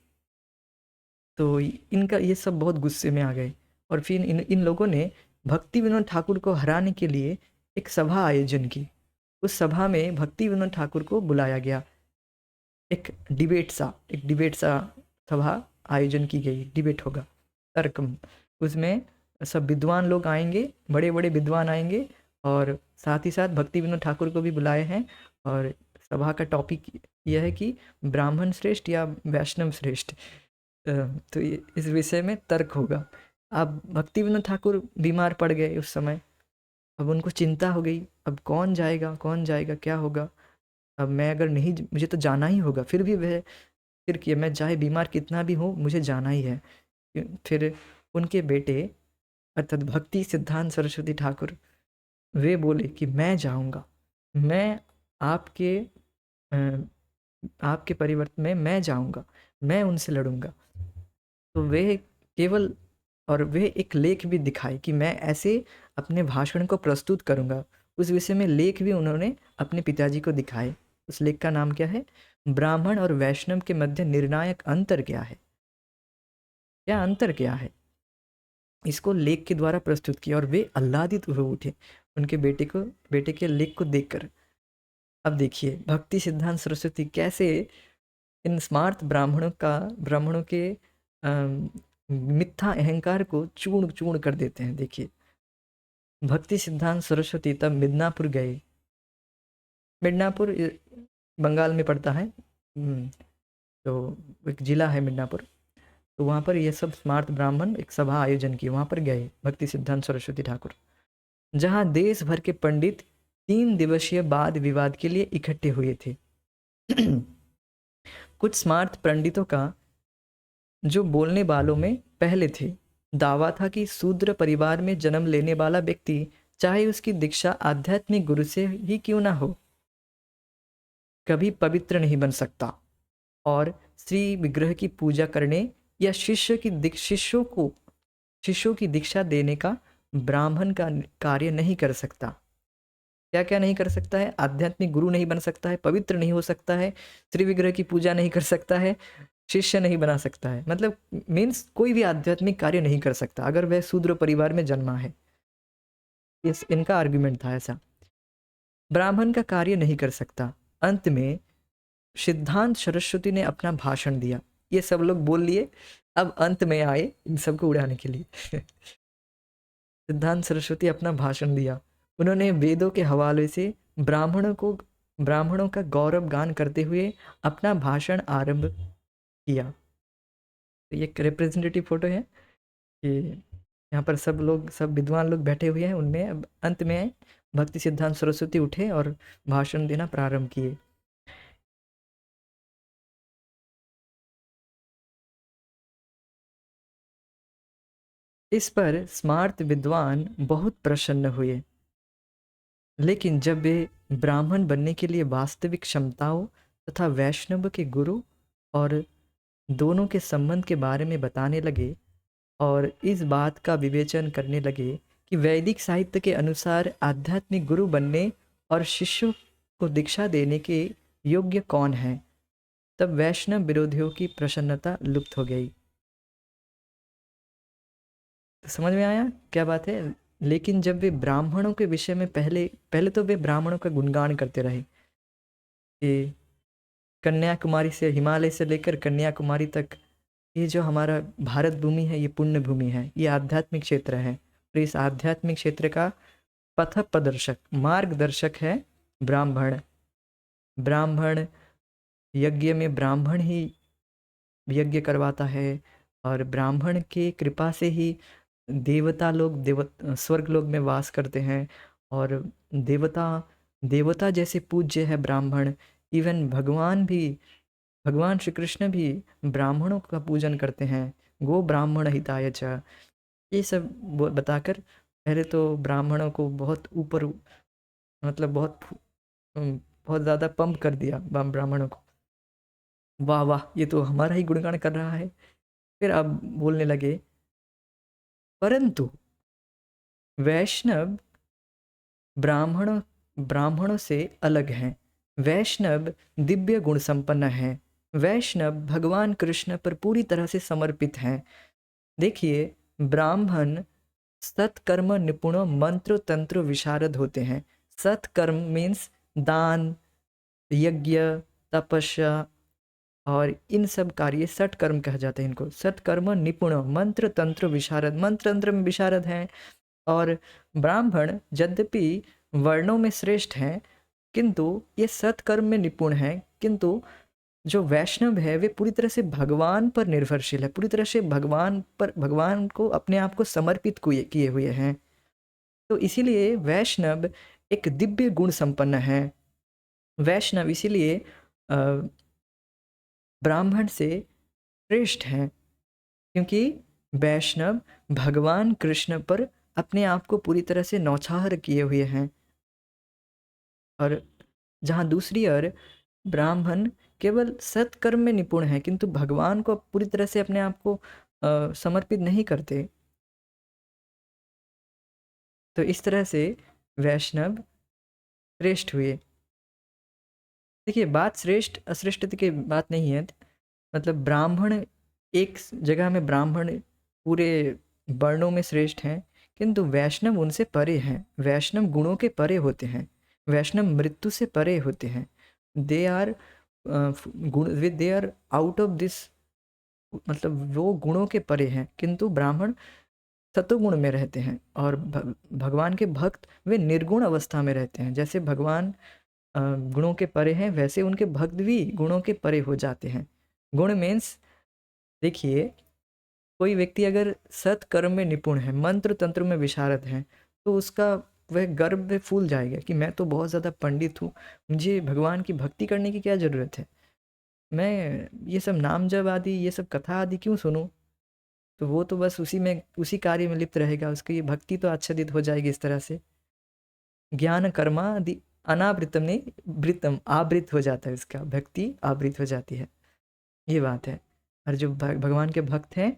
तो इनका ये सब बहुत गुस्से में आ गए और फिर इन लोगों ने भक्ति विनोद ठाकुर को हराने के लिए एक सभा आयोजन की। उस सभा में भक्ति विनोद ठाकुर को बुलाया गया। एक डिबेट सा सभा आयोजन की गई। डिबेट होगा, तर्कम। उसमें सब विद्वान लोग आएंगे, बड़े बड़े विद्वान आएंगे और साथ ही साथ भक्ति विनोद ठाकुर को भी बुलाए हैं। और सभा का टॉपिक यह है कि ब्राह्मण श्रेष्ठ या वैष्णव श्रेष्ठ। तो इस विषय में तर्क होगा। अब भक्ति विनोद ठाकुर बीमार पड़ गए उस समय। अब उनको चिंता हो गई, अब कौन जाएगा, क्या होगा। अब मैं अगर नहीं, मुझे तो जाना ही होगा। फिर भी वह फिर किया, मैं चाहे बीमार कितना भी हूँ मुझे जाना ही है। फिर उनके बेटे अर्थात भक्ति सिद्धांत सरस्वती ठाकुर वे बोले कि मैं जाऊँगा, मैं आपके परिवर्तन में मैं जाऊँगा, मैं उनसे लड़ूंगा। तो वे केवल और वे एक लेख भी दिखाए कि मैं ऐसे अपने भाषण को प्रस्तुत करूंगा। उस विषय में लेख भी उन्होंने अपने पिताजी को दिखाए। उस लेख का नाम क्या है? ब्राह्मण और वैष्णव के मध्य निर्णायक अंतर क्या है, क्या अंतर क्या है, इसको लेख के द्वारा प्रस्तुत किया। और वे आह्लादित हो उठे उनके बेटे के लेख को देखकर। अब देखिए भक्ति सिद्धांत सरस्वती कैसे इन स्मार्त ब्राह्मणों के मिथ्या अहंकार को चूर्ण चूर्ण कर देते हैं। देखिए भक्ति सिद्धांत सरस्वती तब मिदनापुर गए। मिदनापुर बंगाल में पड़ता है। तो एक जिला है मिदनापुर। तो वहाँ पर ये सब स्मार्त ब्राह्मण एक सभा आयोजन की, वहाँ पर गए भक्ति सिद्धांत सरस्वती ठाकुर, जहाँ देश भर के पंडित 3 दिवसीय वाद विवाद के लिए इकट्ठे हुए थे। कुछ स्मार्त पंडितों का, जो बोलने वालों में पहले थे, दावा था कि शूद्र परिवार में जन्म लेने वाला व्यक्ति चाहे उसकी दीक्षा आध्यात्मिक गुरु से ही क्यों ना हो, कभी पवित्र नहीं बन सकता और श्री विग्रह की पूजा करने या शिष्यों की दीक्षा देने का ब्राह्मण का कार्य नहीं कर सकता। क्या क्या नहीं कर सकता है? आध्यात्मिक गुरु नहीं बन सकता है, पवित्र नहीं हो सकता है, श्री विग्रह की पूजा नहीं कर सकता है, शिष्य नहीं बना सकता है। मतलब मीन्स कोई भी आध्यात्मिक कार्य नहीं कर सकता अगर वह शूद्र परिवार में जन्मा है। इनका आर्गुमेंट था ऐसा। ब्राह्मण का कार्य नहीं कर सकता। अंत में सिद्धांत सरस्वती ने अपना भाषण दिया। ये सब लोग बोल लिए, अब अंत में आए इन सबको उड़ाने के लिए। सिद्धांत सरस्वती अपना भाषण दिया। उन्होंने वेदों के हवाले से ब्राह्मणों का गौरव गान करते हुए अपना भाषण आरंभ किया। तो ये एक रिप्रेजेंटेटिव फोटो है कि यहाँ पर सब विद्वान लोग बैठे हुए हैं, उनमें अब अंत में भक्ति सिद्धांत सरस्वती उठे और भाषण देना प्रारंभ किए। इस पर स्मार्त विद्वान बहुत प्रसन्न हुए, लेकिन जब वे ब्राह्मण बनने के लिए वास्तविक क्षमताओं तथा वैष्णव के गुरु और दोनों के संबंध के बारे में बताने लगे और इस बात का विवेचन करने लगे कि वैदिक साहित्य के अनुसार आध्यात्मिक गुरु बनने और शिष्यों को दीक्षा देने के योग्य कौन है, तब वैष्णव विरोधियों की प्रसन्नता लुप्त हो गई। तो समझ में आया क्या बात है। लेकिन जब वे ब्राह्मणों के विषय में पहले तो वे ब्राह्मणों का गुणगान करते रहे कि कन्याकुमारी से, हिमालय से लेकर कन्याकुमारी तक, ये जो हमारा भारत भूमि है ये पुण्य भूमि है, ये आध्यात्मिक क्षेत्र है। और इस आध्यात्मिक क्षेत्र का पथ प्रदर्शक, मार्गदर्शक है ब्राह्मण। ब्राह्मण यज्ञ में ब्राह्मण ही यज्ञ करवाता है और ब्राह्मण के कृपा से ही देवता लोग स्वर्ग लोक में वास करते हैं और देवता जैसे पूज्य है ब्राह्मण। इवन भगवान श्री कृष्ण भी ब्राह्मणों का पूजन करते हैं। गो ब्राह्मण हिताय च, ये सब बताकर पहले तो ब्राह्मणों को बहुत ऊपर, मतलब बहुत ज़्यादा पंप कर दिया ब्राह्मणों को। वाह वाह, ये तो हमारा ही गुणगान कर रहा है। फिर अब बोलने लगे, परंतु वैष्णव ब्राह्मणों से अलग हैं। वैष्णव दिव्य गुण संपन्न हैं। वैष्णव भगवान कृष्ण पर पूरी तरह से समर्पित हैं। देखिए, ब्राह्मण सत्कर्म निपुण मंत्र तंत्र विशारद होते हैं। सत्कर्म मीन्स दान, यज्ञ, तपस्या और इन सब कार्य सत्कर्म कहा जाते हैं इनको। सत्कर्म निपुण मंत्र तंत्र विशारद, मंत्र तंत्र में विशारद हैं। और ब्राह्मण यद्यपि वर्णों में श्रेष्ठ हैं किंतु ये सत्कर्म में निपुण हैं। किंतु जो वैष्णव है वे पूरी तरह से भगवान पर निर्भरशील है, पूरी तरह से भगवान को अपने आप को समर्पित किए हुए हैं। तो इसीलिए वैष्णव एक दिव्य गुण संपन्न है। वैष्णव इसीलिए ब्राह्मण से श्रेष्ठ हैं, क्योंकि वैष्णव भगवान कृष्ण पर अपने आप को पूरी तरह से नौछावर किए हुए हैं। और जहाँ दूसरी ओर ब्राह्मण केवल सत्कर्म में निपुण है किंतु भगवान को पूरी तरह से अपने आप को समर्पित नहीं करते। तो इस तरह से वैष्णव श्रेष्ठ हुए। देखिए, बात श्रेष्ठ अश्रेष्ठ की बात नहीं है। मतलब ब्राह्मण एक जगह में ब्राह्मण पूरे वर्णों में श्रेष्ठ हैं, किंतु वैष्णव उनसे परे हैं। वैष्णव गुणों के परे होते हैं। वैष्णव मृत्यु से परे होते हैं। They are out of this, मतलब वो गुणों के परे हैं। किंतु ब्राह्मण सतोगुण में रहते हैं और भगवान के भक्त वे निर्गुण अवस्था में रहते हैं। जैसे भगवान गुणों के परे हैं, वैसे उनके भक्त भी गुणों के परे हो जाते हैं। गुण मीन्स, देखिए, कोई व्यक्ति अगर सत्कर्म में निपुण है, मंत्र तंत्र में विशारद है, तो उसका वह गर्व में फूल जाएगा कि मैं तो बहुत ज़्यादा पंडित हूँ, मुझे भगवान की भक्ति करने की क्या ज़रूरत है, मैं ये सब नाम जप आदि, ये सब कथा आदि क्यों सुनूं। तो वो तो बस उसी कार्य में लिप्त रहेगा, उसकी भक्ति तो आच्छादित हो जाएगी इस तरह से। ज्ञान कर्मादि अनावृतम नहीं वृतम, आवृत हो जाता है, इसका भक्ति आवृत हो जाती है, ये बात है। और जो भगवान के भक्त हैं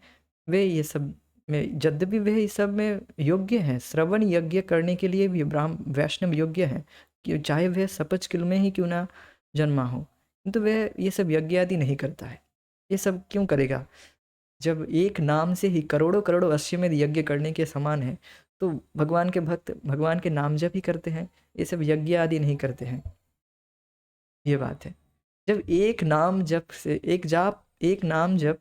वे ये सब में, यद्यपि वे इस सब में योग्य हैं, श्रवण यज्ञ करने के लिए भी वैष्णव योग्य हैं, कि चाहे वह सपच किल में ही क्यों ना जन्मा हो, किंतु वह ये सब यज्ञ आदि नहीं करता है। ये सब क्यों करेगा जब एक नाम से ही करोड़ों करोड़ों अश्वमेध यज्ञ करने के समान है। तो भगवान के भक्त भगवान के नाम जप ही करते हैं, ये सब यज्ञ आदि नहीं करते हैं, ये बात है। जब एक नाम जप से, एक जाप एक नाम जब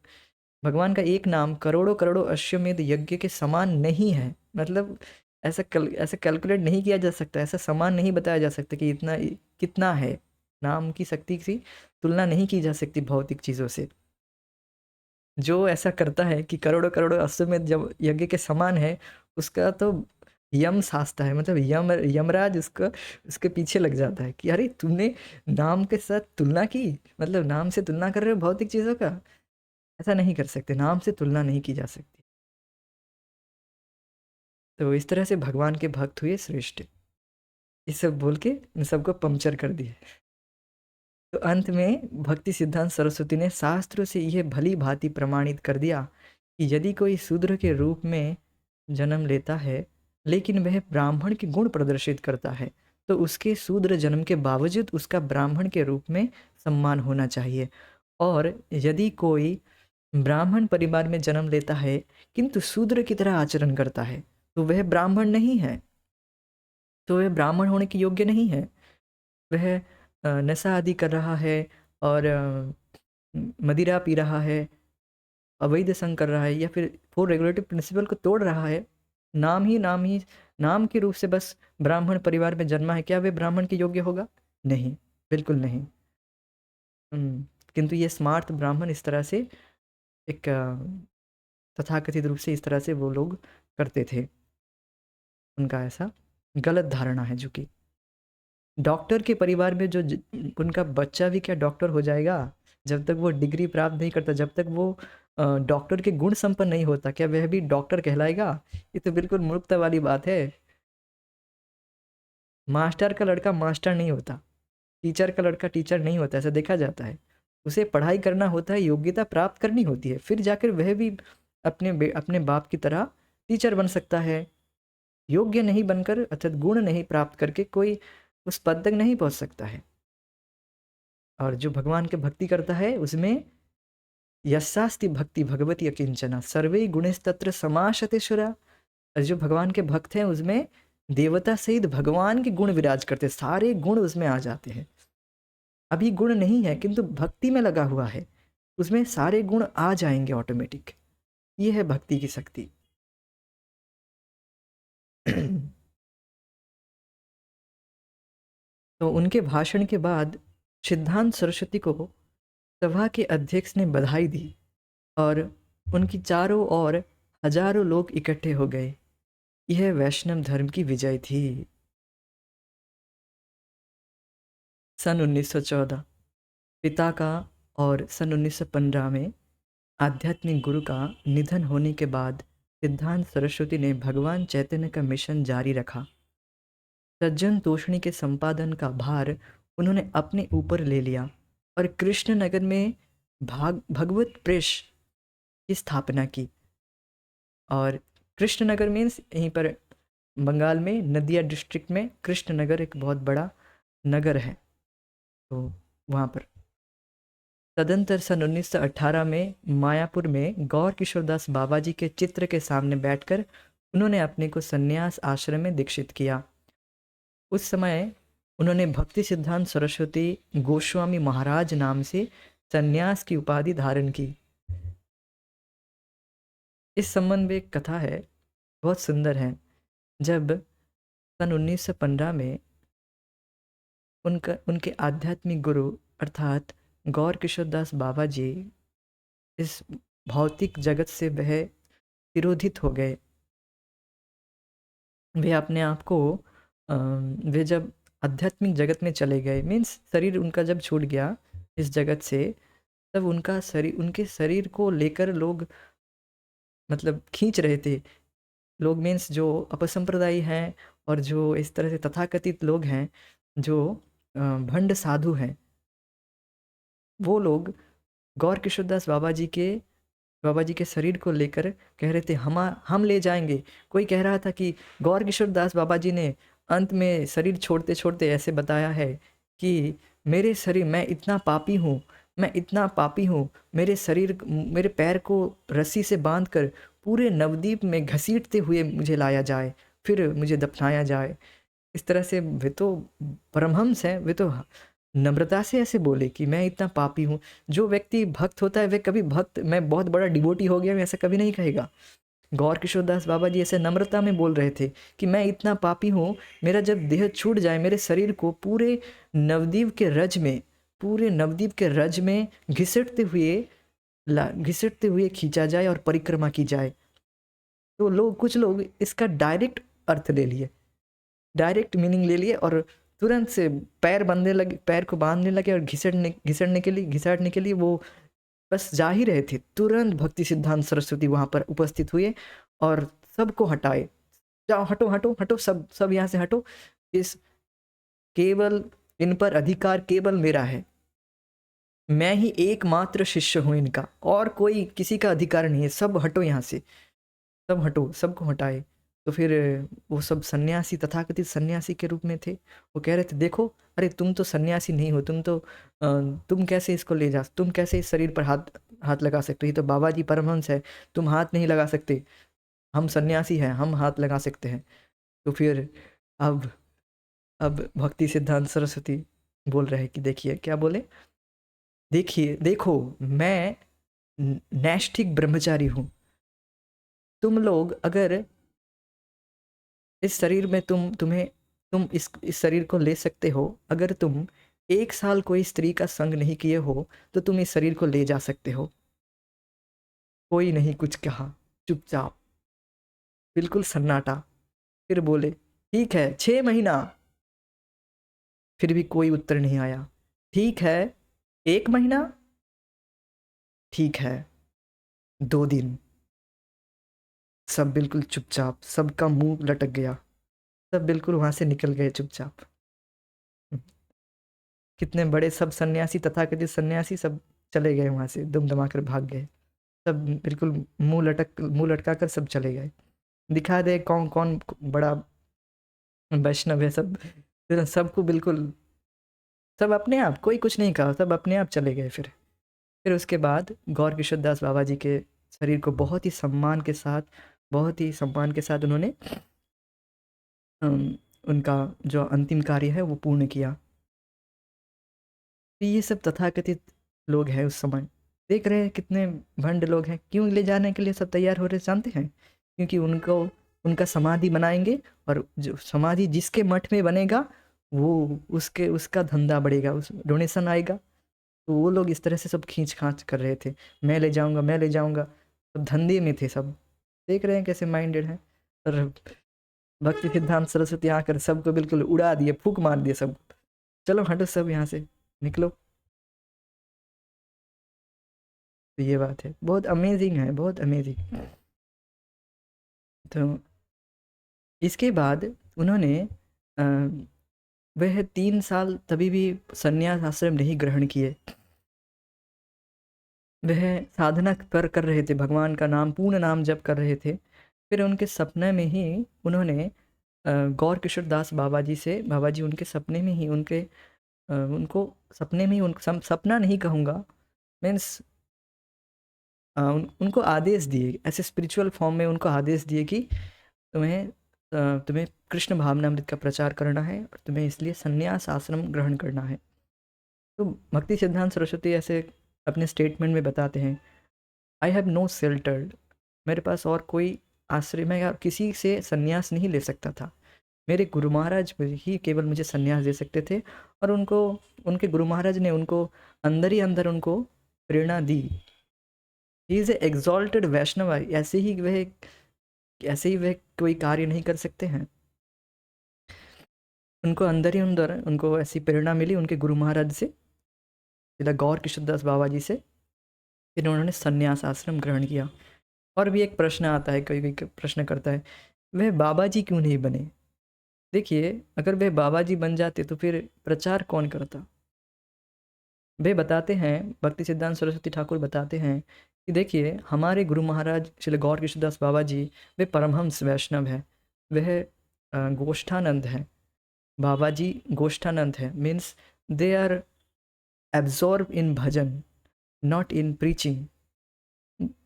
भगवान का एक नाम करोड़ों करोड़ों अश्वमेध यज्ञ के समान नहीं है, मतलब ऐसा कैलकुलेट नहीं किया जा सकता, ऐसा समान नहीं बताया जा सकता कि इतना कितना है। नाम की शक्ति की तुलना नहीं की जा सकती भौतिक चीज़ों से। जो ऐसा करता है कि करोड़ों करोड़ों अश्वमेध जब यज्ञ के समान है, उसका तो यम साजता है, मतलब यमराज उसका उसके पीछे लग जाता है कि अरे तुमने नाम के साथ तुलना की, मतलब नाम से तुलना कर रहे हो भौतिक चीज़ों का। ऐसा नहीं कर सकते, नाम से तुलना नहीं की जा सकती। तो इस तरह से भगवान के भक्त हुए श्रेष्ठ। ये सब बोल के इन सबको पंक्चर कर दिए। तो अंत में भक्ति सिद्धांत सरस्वती ने शास्त्रों से यह भली भांति प्रमाणित कर दिया कि यदि कोई शूद्र के रूप में जन्म लेता है लेकिन वह ब्राह्मण के गुण प्रदर्शित करता है, तो उसके शूद्र जन्म के बावजूद उसका ब्राह्मण के रूप में सम्मान होना चाहिए। और यदि कोई ब्राह्मण परिवार में जन्म लेता है किंतु शूद्र की तरह आचरण करता है, तो वह ब्राह्मण नहीं है, तो वह ब्राह्मण होने के योग्य नहीं है। वह नशा आदि कर रहा है और मदिरा पी रहा है, अवैध संग कर रहा है, या फिर फोर रेगुलेटिव प्रिंसिपल को तोड़ रहा है। नाम ही नाम के रूप से बस ब्राह्मण परिवार में जन्मा है, क्या वे ब्राह्मण के योग्य होगा? नहीं, बिल्कुल नहीं। किंतु ये स्मार्ट ब्राह्मण इस तरह से एक तथाकथित रूप से इस तरह से वो लोग करते थे। उनका ऐसा गलत धारणा है, जो कि डॉक्टर के परिवार में जो उनका बच्चा भी क्या डॉक्टर हो जाएगा जब तक वो डिग्री प्राप्त नहीं करता, जब तक वो डॉक्टर के गुण संपन्न नहीं होता, क्या वह भी डॉक्टर कहलाएगा? ये तो बिल्कुल मूर्खता वाली बात है। मास्टर का लड़का मास्टर नहीं होता, टीचर का लड़का टीचर नहीं होता, ऐसा देखा जाता है। उसे पढ़ाई करना होता है, योग्यता प्राप्त करनी होती है, फिर जाकर वह भी अपने बाप की तरह टीचर बन सकता है। योग्य नहीं बनकर अर्थात गुण नहीं प्राप्त करके कोई उस पद तक नहीं पहुंच सकता है। और जो भगवान के भक्ति करता है उसमें यस्यास्ति भक्ति भगवती अकिंचना सर्वे गुणस्तत्र समाशतेश्वरा। और जो भगवान के भक्त हैं उसमें देवता सहित भगवान के गुण विराज करते, सारे गुण उसमें आ जाते हैं। अभी गुण नहीं है किंतु भक्ति में लगा हुआ है, उसमें सारे गुण आ जाएंगे ऑटोमेटिक। ये है भक्ति की शक्ति। तो उनके भाषण के बाद सिद्धांत सरस्वती को सभा के अध्यक्ष ने बधाई दी और उनकी चारों ओर हजारों लोग इकट्ठे हो गए। यह वैष्णव धर्म की विजय थी। सन 1914 पिता का और सन 1915 में आध्यात्मिक गुरु का निधन होने के बाद सिद्धांत सरस्वती ने भगवान चैतन्य का मिशन जारी रखा। सज्जन तोषणी के संपादन का भार उन्होंने अपने ऊपर ले लिया और कृष्णनगर में भगवत प्रेस की स्थापना की। और कृष्णनगर मीन्स यहीं पर बंगाल में नदिया डिस्ट्रिक्ट में कृष्णनगर एक बहुत बड़ा नगर है, तो वहाँ पर तदंतर सन 1918 में मायापुर में गौर किशोरदास बाबा जी के चित्र के सामने बैठकर उन्होंने अपने को संन्यास आश्रम में दीक्षित किया। उस समय उन्होंने भक्ति सिद्धांत सरस्वती गोस्वामी महाराज नाम से संन्यास की उपाधि धारण की। इस संबंध में एक कथा है, बहुत सुंदर है। जब सन 1915 में उनके आध्यात्मिक गुरु अर्थात गौर किशोरदास बाबा जी इस भौतिक जगत से वह विरोधित हो गए। वे अपने आप को वे जब आध्यात्मिक जगत में चले गए, मीन्स शरीर उनका जब छूट गया इस जगत से, तब उनके शरीर को लेकर लोग मतलब खींच रहे थे। लोग मीन्स जो अपसंप्रदायी हैं और जो इस तरह से तथाकथित लोग हैं, जो भंड साधु हैं, वो लोग गौर किशोरदास बाबा जी के शरीर को लेकर कह रहे थे हम ले जाएंगे। कोई कह रहा था कि गौर किशोरदास बाबा जी ने अंत में शरीर छोड़ते छोड़ते ऐसे बताया है कि मेरे शरीर, मैं इतना पापी हूँ, मेरे पैर को रस्सी से बांधकर पूरे नवद्वीप में घसीटते हुए मुझे लाया जाए, फिर मुझे दफनाया जाए। इस तरह से वे तो परमहंस हैं, वे तो नम्रता से ऐसे बोले कि मैं इतना पापी हूँ। जो व्यक्ति भक्त होता है वह कभी भक्त, मैं बहुत बड़ा डिवोटी हो गया, मैं ऐसा कभी नहीं कहेगा। गौर किशोर दास बाबा जी ऐसे नम्रता में बोल रहे थे कि मैं इतना पापी हूँ, मेरा जब देह छूट जाए, मेरे शरीर को पूरे नवद्वीप के रज में, पूरे नवद्वीप के रज में घिसटते हुए खींचा जाए और परिक्रमा की जाए। तो कुछ लोग इसका डायरेक्ट अर्थ ले लिए, डायरेक्ट मीनिंग ले लिए और तुरंत से पैर को बांधने लगे और घिसटने के लिए वो बस जा ही रहे थे। तुरंत भक्ति सिद्धांत सरस्वती वहां पर उपस्थित हुए और सबको हटाए। जाओ, हटो हटो हटो, सब सब यहाँ से हटो। इस केवल इन पर अधिकार केवल मेरा है, मैं ही एकमात्र शिष्य हूं इनका, और कोई किसी का अधिकार नहीं है, सब हटो यहाँ से, सब हटो, सबको हटाए। तो फिर वो सब सन्यासी, तथाकथित सन्यासी के रूप में थे, वो कह रहे थे देखो, अरे तुम तो सन्यासी नहीं हो, तुम कैसे इसको ले जा, तुम कैसे इस शरीर पर हाथ हाथ लगा सकते हो, ये तो बाबा जी परमहंस है, तुम हाथ नहीं लगा सकते, हम सन्यासी हैं, हम हाथ लगा सकते हैं। तो फिर अब अब भक्ति सिद्धांत सरस्वती बोल रहे हैं कि देखिए क्या बोले, देखिए देखो, मैं नैष्ठिक ब्रह्मचारी हूँ, तुम लोग अगर इस शरीर में तुम इस शरीर को ले सकते हो, अगर तुम 1 साल कोई स्त्री का संग नहीं किए हो तो तुम इस शरीर को ले जा सकते हो। कोई नहीं कुछ कहा, चुपचाप, बिल्कुल सन्नाटा। फिर बोले ठीक है 6 महीना, फिर भी कोई उत्तर नहीं आया। ठीक है 1 महीना, ठीक है 2 दिन, सब बिल्कुल चुपचाप, सबका मुंह लटक गया, सब बिल्कुल वहां से निकल गए चुपचाप। कितने बड़े सब सन्यासी, तथाकथित सन्यासी सब चले गए वहां से, दुम दमाकर भाग गए, सब बिल्कुल मुंह लटका कर सब चले गए। दिखा दे कौन कौन बड़ा वैष्णव है, सब फिर सबको बिल्कुल, सब अपने आप, कोई कुछ नहीं कहा, सब अपने आप चले गए। फिर उसके बाद गौर किशोर दास बाबा जी के शरीर को बहुत ही सम्मान के साथ उन्होंने उनका जो अंतिम कार्य है वो पूर्ण किया। तो ये सब तथाकथित लोग हैं उस समय, देख रहे हैं कितने भंड लोग हैं, क्यों ले जाने के लिए सब तैयार हो रहे जानते हैं, क्योंकि उनको उनका समाधि बनाएंगे, और जो समाधि जिसके मठ में बनेगा वो उसका धंधा बढ़ेगा, उस डोनेशन आएगा। तो वो लोग इस तरह से सब खींच खांच कर रहे थे, मैं ले जाऊंगा, मैं ले जाऊंगा, सब धंधे में थे सब। देख रहे हैं कैसे माइंडेड हैं। और भक्ति सिद्धांत सरस्वती आकर सबको बिल्कुल उड़ा दिए, फूक मार दिए सब, चलो हटो सब यहाँ से, निकलो। तो ये बात है, बहुत अमेजिंग है, बहुत अमेजिंग। तो इसके बाद उन्होंने अ, वह 3 साल तभी भी संन्यास आश्रम नहीं ग्रहण किए, वह साधना कर रहे थे, भगवान का नाम, पूर्ण नाम जप कर रहे थे। फिर उनके सपने में ही उन्होंने गौर किशोर दास बाबा जी उनके सपने में ही उनको सपने में ही सपना नहीं कहूँगा, मीन्स उनको आदेश दिए, ऐसे स्पिरिचुअल फॉर्म में उनको आदेश दिए कि तुम्हें कृष्ण भावनामृत का प्रचार करना है और तुम्हें इसलिए संन्यास आश्रम ग्रहण करना है। तो भक्ति सिद्धांत सरस्वती ऐसे अपने स्टेटमेंट में बताते हैं, आई हैव नो शेल्टर, मेरे पास और कोई आश्रय, मैं यार किसी से संन्यास नहीं ले सकता था, मेरे गुरु महाराज ही केवल मुझे संन्यास दे सकते थे। और उनके गुरु महाराज ने उनको अंदर ही अंदर उनको प्रेरणा दी। ही इज ए एग्जॉल्टेड वैष्णव, ऐसे ही वह कोई कार्य नहीं कर सकते हैं। उनको अंदर ही अंदर उनको ऐसी प्रेरणा मिली उनके गुरु महाराज से, जिला गौर किशोरदास बाबा जी से। फिर उन्होंने संन्यास आश्रम ग्रहण किया। और भी एक प्रश्न आता है, कोई कोई प्रश्न करता है, वह बाबा जी क्यों नहीं बने? देखिए, अगर वह बाबा जी बन जाते तो फिर प्रचार कौन करता? वे बताते हैं, भक्ति सिद्धांत सरस्वती ठाकुर बताते हैं कि देखिए, हमारे गुरु महाराज श्री गौर किशोरदास बाबा जी वे परमहंस वैष्णव हैं, वह गोष्ठानंद हैं, बाबा जी गोष्ठानंद है, means they are absorb in bhajan, not in preaching.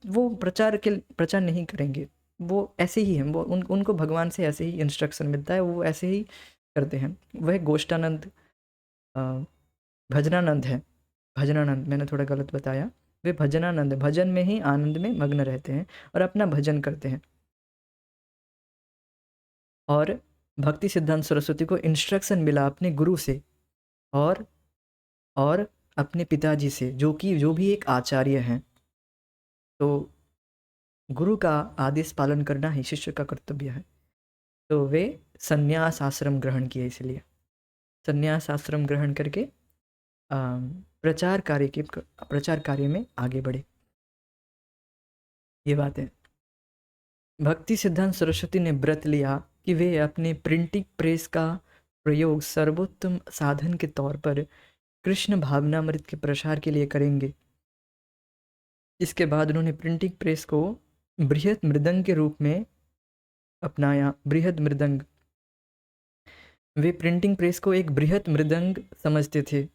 वो प्रचार नहीं करेंगे, वो ऐसे ही हैं, उनको भगवान से ऐसे ही इंस्ट्रक्शन मिलता है, वो ऐसे ही करते हैं। वह गोष्ठानंद भजनानंद है, भजनानंद, मैंने थोड़ा गलत बताया, वे भजनानंद, भजन में ही आनंद में मग्न रहते हैं और अपना भजन करते हैं। और भक्ति सिद्धांत सरस्वती को इंस्ट्रक्शन मिला अपने गुरु से और और अपने पिताजी से, जो भी एक आचार्य हैं। तो गुरु का आदेश पालन करना ही शिष्य का कर्तव्य है। तो वे संन्यास आश्रम ग्रहण किए, इसलिए संन्यास आश्रम ग्रहण करके प्रचार कार्य में आगे बढ़े। ये बात है। भक्ति सिद्धांत सरस्वती ने व्रत लिया कि वे अपने प्रिंटिंग प्रेस का प्रयोग सर्वोत्तम साधन के तौर पर कृष्ण भावनामृत के प्रसार के लिए करेंगे। इसके बाद उन्होंने प्रिंटिंग प्रेस को बृहत मृदंग के रूप में अपनाया। बृहद मृदंग, वे प्रिंटिंग प्रेस को एक बृहत मृदंग समझते थे।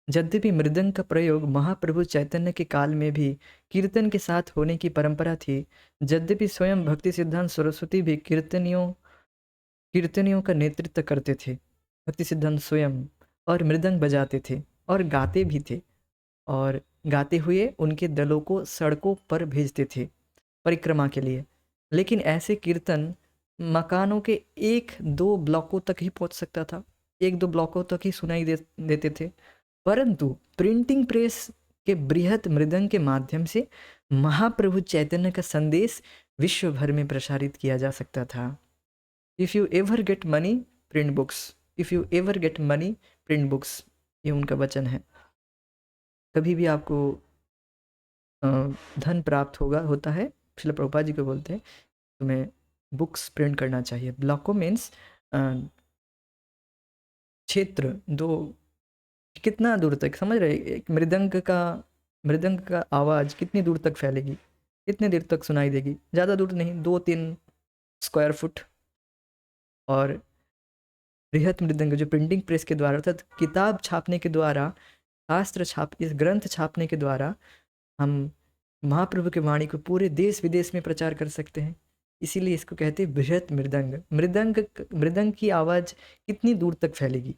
यद्यपि मृदंग का प्रयोग महाप्रभु चैतन्य के काल में भी कीर्तन के साथ होने की परंपरा थी, यद्यपि स्वयं भक्ति सिद्धांत सरस्वती भी कीर्तनियों का नेतृत्व करते थे। भक्ति सिद्धांत स्वयं और मृदंग बजाते थे और गाते भी थे, और गाते हुए उनके दलों को सड़कों पर भेजते थे परिक्रमा के लिए। लेकिन ऐसे कीर्तन मकानों के 1-2 ब्लॉकों तक ही पहुंच सकता था, 1-2 ब्लॉकों तक ही सुनाई देते थे। परंतु प्रिंटिंग प्रेस के बृहत मृदंग के माध्यम से महाप्रभु चैतन्य का संदेश विश्व भर में प्रसारित किया जा सकता था। If you ever get money print books, if you ever get money print books, ये उनका वचन है। कभी भी आपको धन प्राप्त होता है, श्रील प्रभुपाद जी को बोलते हैं, तुम्हें बुक्स प्रिंट करना चाहिए। ब्लॉको मीन्स क्षेत्र, दो, कितना दूर तक, समझ रहे, एक मृदंग का आवाज़ कितनी दूर तक फैलेगी, कितनी देर तक सुनाई देगी, ज़्यादा दूर नहीं, 2-3 स्क्वायर फुट। और बृहत मृदंग जो प्रिंटिंग प्रेस के द्वारा, अर्थात किताब छापने के द्वारा, इस ग्रंथ छापने के द्वारा हम महाप्रभु की वाणी को पूरे देश विदेश में प्रचार कर सकते हैं। इसीलिए इसको कहते हैं बृहत मृदंग। मृदंग की आवाज़ कितनी दूर तक फैलेगी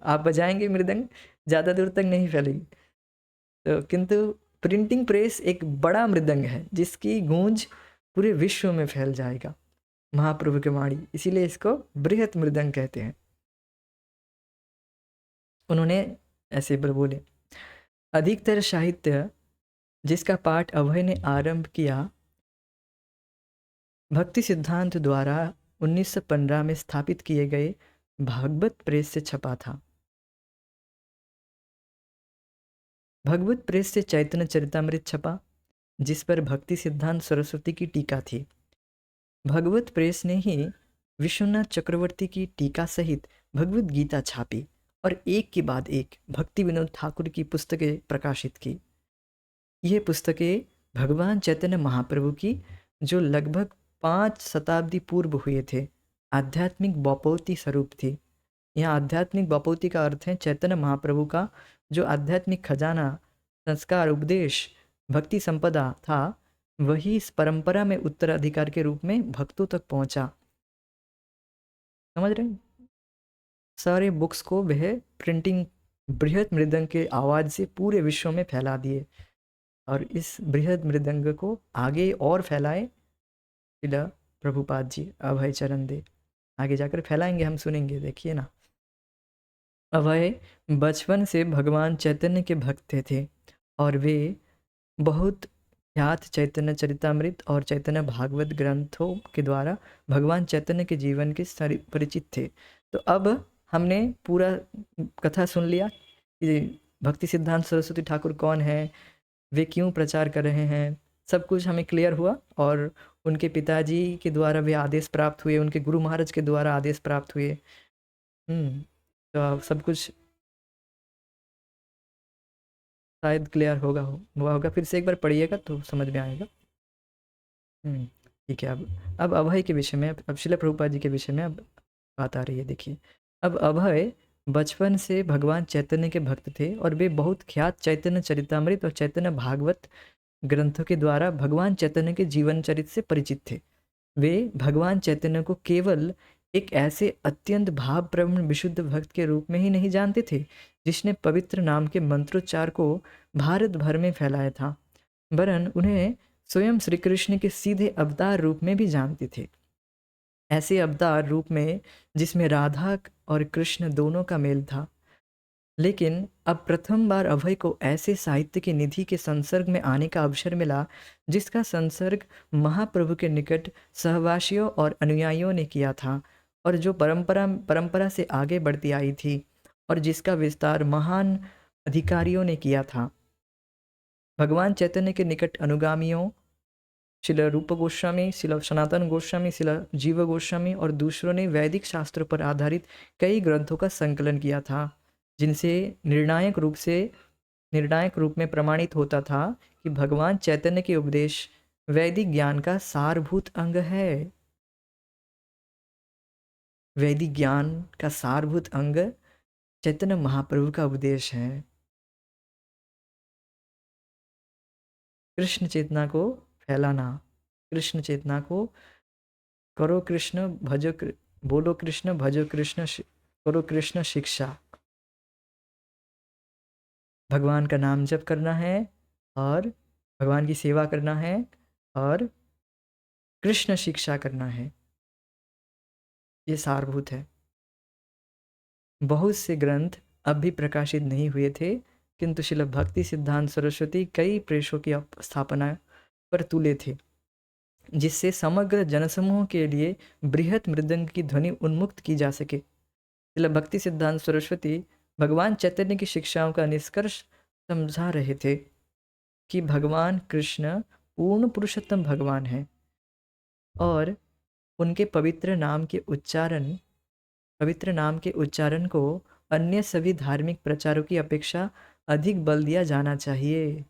आप बजाएंगे मृदंग, ज़्यादा दूर तक नहीं फैलेगी। तो किंतु प्रिंटिंग प्रेस एक बड़ा मृदंग है जिसकी गूंज पूरे विश्व में फैल जाएगा, महाप्रभु की वाणी, इसीलिए इसको बृहत मृदंग कहते हैं। उन्होंने ऐसे बोले। अधिकतर साहित्य जिसका पाठ अभय ने आरंभ किया भक्ति सिद्धांत द्वारा 1915 में स्थापित किए गए भागवत प्रेस से छपा था। भगवत प्रेस से चैतन्य चरितामृत छपा, जिस पर भक्ति सिद्धांत सरस्वती की टीका थी। भगवत प्रेस ने ही विश्वनाथ चक्रवर्ती की टीका सहित भगवत गीता छापी और एक के बाद एक भक्ति विनोद ठाकुर की पुस्तकें प्रकाशित की। ये पुस्तकें भगवान चैतन्य महाप्रभु की, जो लगभग 5 शताब्दी पूर्व हुए थे, आध्यात्मिक बपौती स्वरूप थी। यहाँ आध्यात्मिक बपौती का अर्थ है चैतन्य महाप्रभु का जो आध्यात्मिक खजाना, संस्कार, उपदेश, भक्ति संपदा था, वही इस परंपरा में उत्तराधिकार के रूप में भक्तों तक पहुंचा। समझ रहे हैं? सारे बुक्स को वह प्रिंटिंग बृहत मृदंग के आवाज़ से पूरे विश्व में फैला दिए, और इस बृहद मृदंग को आगे और फैलाए श्रील प्रभुपाद जी, अभय चरण दे, आगे जाकर फैलाएंगे, हम सुनेंगे, देखिए ना। अभय बचपन से भगवान चैतन्य के भक्त थे और वे बहुत ख्यात चैतन्य चरितामृत और चैतन्य भागवत ग्रंथों के द्वारा भगवान चैतन्य के जीवन के परिचित थे। तो अब हमने पूरा कथा सुन लिया कि भक्ति सिद्धांत सरस्वती ठाकुर कौन है, वे क्यों प्रचार कर रहे हैं, सब कुछ हमें क्लियर हुआ। और उनके पिताजी के द्वारा वे आदेश प्राप्त हुए, उनके गुरु महाराज के द्वारा आदेश प्राप्त हुए। तो सब कुछ शायद क्लियर हुआ होगा। फिर से एक बार पढ़िएगा तो समझ में आएगा। ठीक है। अब अभय के विषय में, अब श्रील प्रभुपाद जी के विषय में अब बात आ रही है। देखिए, अब अभय बचपन से भगवान चैतन्य के भक्त थे और वे बहुत ख्यात चैतन्य चरितामृत और चैतन्य भागवत ग्रंथों के द्वारा भगवान चैतन्य के जीवन चरित्र से परिचित थे। वे भगवान चैतन्य को केवल एक ऐसे अत्यंत भावप्रवण विशुद्ध भक्त के रूप में ही नहीं जानते थे जिसने पवित्र नाम के मंत्रोच्चार को भारत भर में फैलाया था, वरन उन्हें स्वयं श्री कृष्ण के सीधे अवतार रूप में भी जानते थे। ऐसे अवतार रूप में जिसमें राधा और कृष्ण दोनों का मेल था। लेकिन अब प्रथम बार अभय को ऐसे साहित्य की निधि के संसर्ग में आने का अवसर मिला जिसका संसर्ग महाप्रभु के निकट सहवासियों और अनुयायियों ने किया था, और जो परंपरा परंपरा से आगे बढ़ती आई थी, और जिसका विस्तार महान अधिकारियों ने किया था। भगवान चैतन्य के निकट अनुगामियों शिला रूप गोस्वामी, शिला सनातन गोस्वामी, शिला जीव गोस्वामी और दूसरों ने वैदिक शास्त्रों पर आधारित कई ग्रंथों का संकलन किया था, जिनसे निर्णायक रूप में प्रमाणित होता था कि भगवान चैतन्य के उपदेश वैदिक ज्ञान का सारभूत अंग है। वैदिक ज्ञान का सारभूत अंग चैतन्य महाप्रभु का उपदेश है। कृष्ण चेतना को फैलाना, कृष्ण चेतना को करो कृष्ण भजो बोलो कृष्ण भजो कृष्ण करो कृष्ण शिक्षा। भगवान का नाम जप करना है और भगवान की सेवा करना है और कृष्ण शिक्षा करना है, ये सारभूत है। बहुत से ग्रंथ अब भी प्रकाशित नहीं हुए थे, किंतु श्रील भक्ति सिद्धांत सरस्वती कई प्रेषों की स्थापना पर तुले थे, जिससे समग्र जनसमूह के लिए बृहत मृदंग की ध्वनि उन्मुक्त की जा सके। श्रील भक्ति सिद्धांत सरस्वती भगवान चैतन्य की शिक्षाओं का निष्कर्ष समझा रहे थे कि भगवान कृष्ण पूर्ण पुरुषोत्तम भगवान है, और उनके पवित्र नाम के उच्चारण को अन्य सभी धार्मिक प्रचारों की अपेक्षा अधिक बल दिया जाना चाहिए।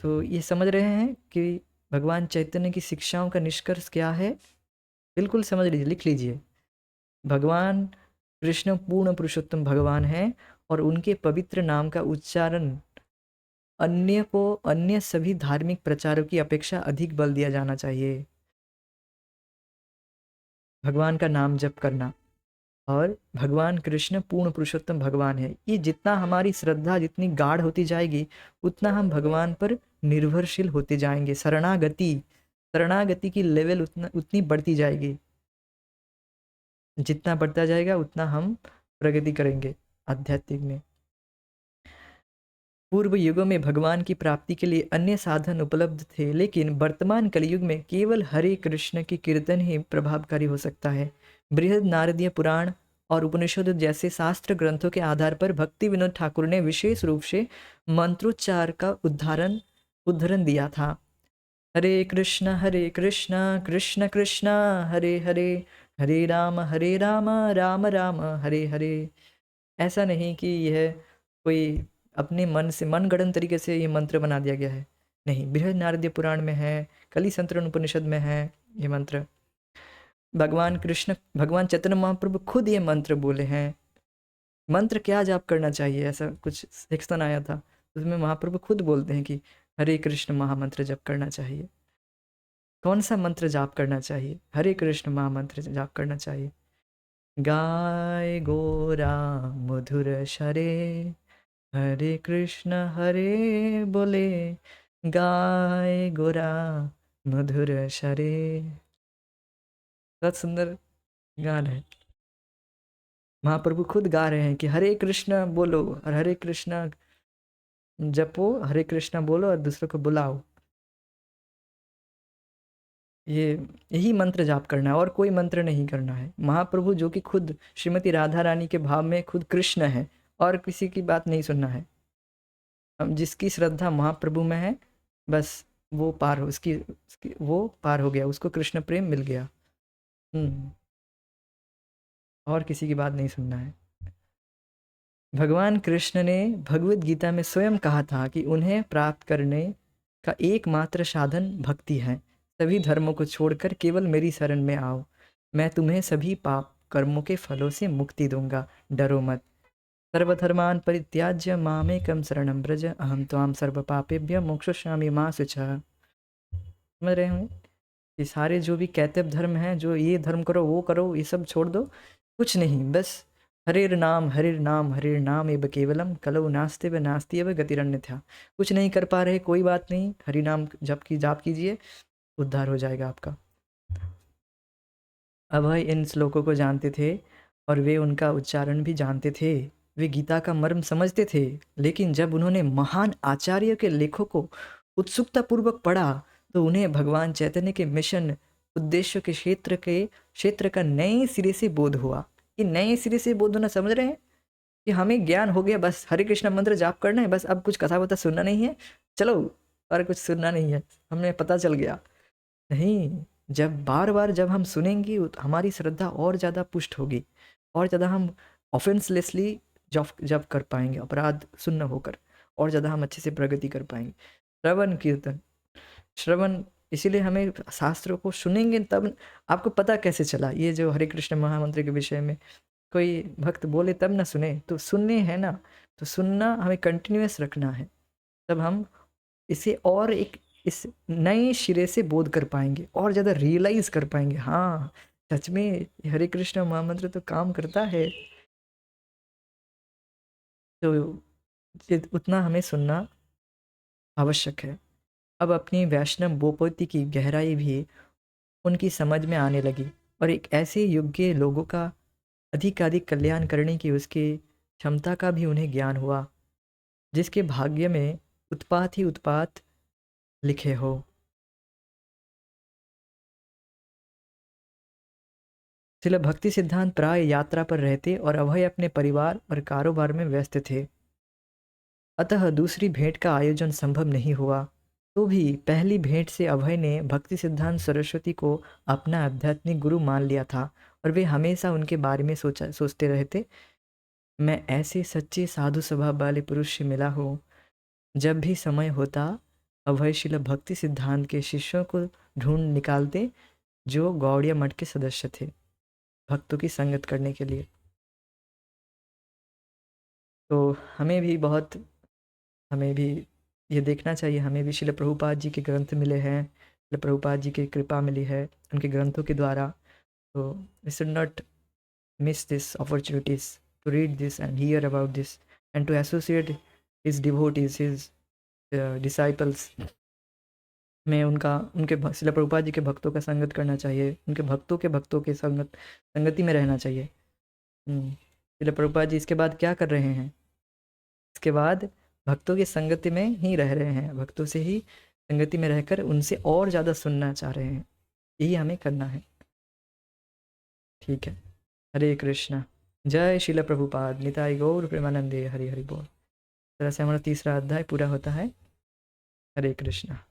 तो ये समझ रहे हैं कि भगवान चैतन्य की शिक्षाओं का निष्कर्ष क्या है? बिल्कुल समझ लीजिए, लिख लीजिए। भगवान कृष्ण पूर्ण पुरुषोत्तम भगवान हैं और उनके पवित्र नाम का उच्चारण अन्य सभी धार्मिक प्रचारों की अपेक्षा अधिक बल दिया जाना चाहिए। भगवान का नाम जप करना, और भगवान कृष्ण पूर्ण पुरुषोत्तम भगवान है, ये जितना हमारी श्रद्धा जितनी गाढ़ होती जाएगी उतना हम भगवान पर निर्भरशील होते जाएंगे। शरणागति की लेवल उतनी बढ़ती जाएगी। जितना बढ़ता जाएगा उतना हम प्रगति करेंगे आध्यात्मिक में। पूर्व युगों में भगवान की प्राप्ति के लिए अन्य साधन उपलब्ध थे, लेकिन वर्तमान कलयुग में केवल हरे कृष्ण की कीर्तन ही प्रभावकारी हो सकता है। बृहद नारदीय पुराण और उपनिषद जैसे शास्त्र ग्रंथों के आधार पर भक्ति विनोद ठाकुर ने विशेष रूप से मंत्रोच्चार का उद्धरण दिया था। हरे कृष्ण कृष्ण कृष्ण हरे हरे, हरे राम राम राम हरे हरे। ऐसा नहीं कि यह कोई अपने मन से मनगढ़ंत तरीके से ये मंत्र बना दिया गया है, नहीं। बृहद नारदीय पुराण में है, कली संतरण उपनिषद में है ये मंत्र। भगवान चैतन्य महाप्रभु खुद ये मंत्र बोले हैं। मंत्र क्या जाप करना चाहिए, ऐसा कुछ सेक्शन आया था, उसमें महाप्रभु खुद बोलते हैं कि हरे कृष्ण महामंत्र जप करना चाहिए। कौन सा मंत्र जाप करना चाहिए? हरे कृष्ण महामंत्र जाप करना चाहिए। गाय गोरा मधुर शरे, हरे कृष्ण हरे बोले, गाय गोरा मधुर शरे। बहुत सुंदर गान है। महाप्रभु खुद गा रहे हैं कि हरे कृष्ण बोलो और हरे कृष्ण जपो, हरे कृष्ण बोलो और दूसरों को बुलाओ। यही मंत्र जाप करना है और कोई मंत्र नहीं करना है। महाप्रभु जो कि खुद श्रीमती राधा रानी के भाव में खुद कृष्ण है, और किसी की बात नहीं सुनना है। हम जिसकी श्रद्धा महाप्रभु में है, बस वो पार हो, वो पार हो गया, उसको कृष्ण प्रेम मिल गया। और किसी की बात नहीं सुनना है। भगवान कृष्ण ने भगवत गीता में स्वयं कहा था कि उन्हें प्राप्त करने का एकमात्र साधन भक्ति है। सभी धर्मों को छोड़कर केवल मेरी शरण में आओ, मैं तुम्हें सभी पाप कर्मों के फलों से मुक्ति दूंगा, डरो मत। सर्वधर्मान परित्याज्य मामेकं शरणं व्रज, अहम त्वां सर्व पापेभ्य मोक्षयिष्यामि मा शुचः। समझ रहे होंगे ये सारे जो भी कैतव धर्म हैं, जो ये धर्म करो वो करो, ये सब छोड़ दो, कुछ नहीं, बस हरिर नाम हरिर नाम हरिर नाम एव केवलम कलौ नास्ते व नास्ति एव गतिरन्यथा। कुछ नहीं कर पा रहे, कोई बात नहीं, हरि नाम जाप कीजिए, उद्धार हो जाएगा आपका। अभय इन श्लोकों को जानते थे और वे उनका उच्चारण भी जानते थे। वे गीता का मर्म समझते थे, लेकिन जब उन्होंने महान आचार्य के लेखों को उत्सुकतापूर्वक पढ़ा तो उन्हें भगवान चैतन्य के मिशन उद्देश्य के क्षेत्र का नए सिरे से बोध हुआ। ये नए सिरे से बोध होना समझ रहे हैं कि हमें ज्ञान हो गया, बस हरे कृष्ण मंत्र जाप करना है, बस अब कुछ कथा वथा सुनना नहीं है, चलो और कुछ सुनना नहीं है, हमें पता चल गया। नहीं, जब बार बार जब हम सुनेंगे हमारी श्रद्धा और ज़्यादा पुष्ट होगी, और ज़्यादा हम ऑफेंसलेसली जब कर पाएंगे, अपराध सुन्न होकर और ज़्यादा हम अच्छे से प्रगति कर पाएंगे। श्रवण कीर्तन, श्रवण, इसीलिए हमें शास्त्रों को सुनेंगे तब। आपको पता कैसे चला ये जो हरे कृष्ण महामंत्र के विषय में कोई भक्त बोले तब ना सुने, तो सुनने हैं ना, तो सुनना हमें कंटिन्यूअस रखना है, तब हम इसे और एक इस नए सिरे से बोध कर पाएंगे और ज़्यादा रियलाइज कर पाएंगे, हाँ सच में हरे कृष्ण महामंत्र तो काम करता है। तो उतना हमें सुनना आवश्यक है। अब अपनी वैष्णव भूपति की गहराई भी उनकी समझ में आने लगी और एक ऐसे योग्य लोगों का अधिकाधिक कल्याण करने की उसकी क्षमता का भी उन्हें ज्ञान हुआ, जिसके भाग्य में उत्पात ही उत्पात लिखे हो। श्रील भक्ति सिद्धांत प्राय यात्रा पर रहते और अभय अपने परिवार और कारोबार में व्यस्त थे, अतः दूसरी भेंट का आयोजन संभव नहीं हुआ। तो भी पहली भेंट से अभय ने भक्ति सिद्धांत सरस्वती को अपना आध्यात्मिक गुरु मान लिया था और वे हमेशा उनके बारे में सोचते रहते, मैं ऐसे सच्चे साधु स्वभाव वाले पुरुष से मिला हूँ। जब भी समय होता अभय शिला भक्ति सिद्धांत के शिष्यों को ढूंढ निकालते जो गौड़िया मठ के सदस्य थे भक्तों की संगत करने के लिए। तो हमें भी ये देखना चाहिए, हमें भी शिला प्रभुपाद जी के ग्रंथ मिले हैं, शिला प्रभुपाद जी की कृपा मिली है उनके ग्रंथों के द्वारा। तो we should not miss this opportunities to read this and hear about this and to associate his devotees, his disciples में उनके शिला प्रभुपाद जी के भक्तों का संगत करना चाहिए, उनके भक्तों के संगति में रहना चाहिए। शिला प्रभुपाद जी इसके बाद क्या कर रहे हैं, इसके बाद भक्तों की संगति में ही रह रहे हैं, भक्तों से ही संगति में रहकर उनसे और ज़्यादा सुनना चाह रहे हैं, यही हमें करना है। ठीक है, हरे कृष्णा, जय शिला प्रभुपाद, निताई गौर प्रेमानंदे, हरि हरि बोल। तरह से हमारा तीसरा अध्याय पूरा होता है। हरे कृष्णा।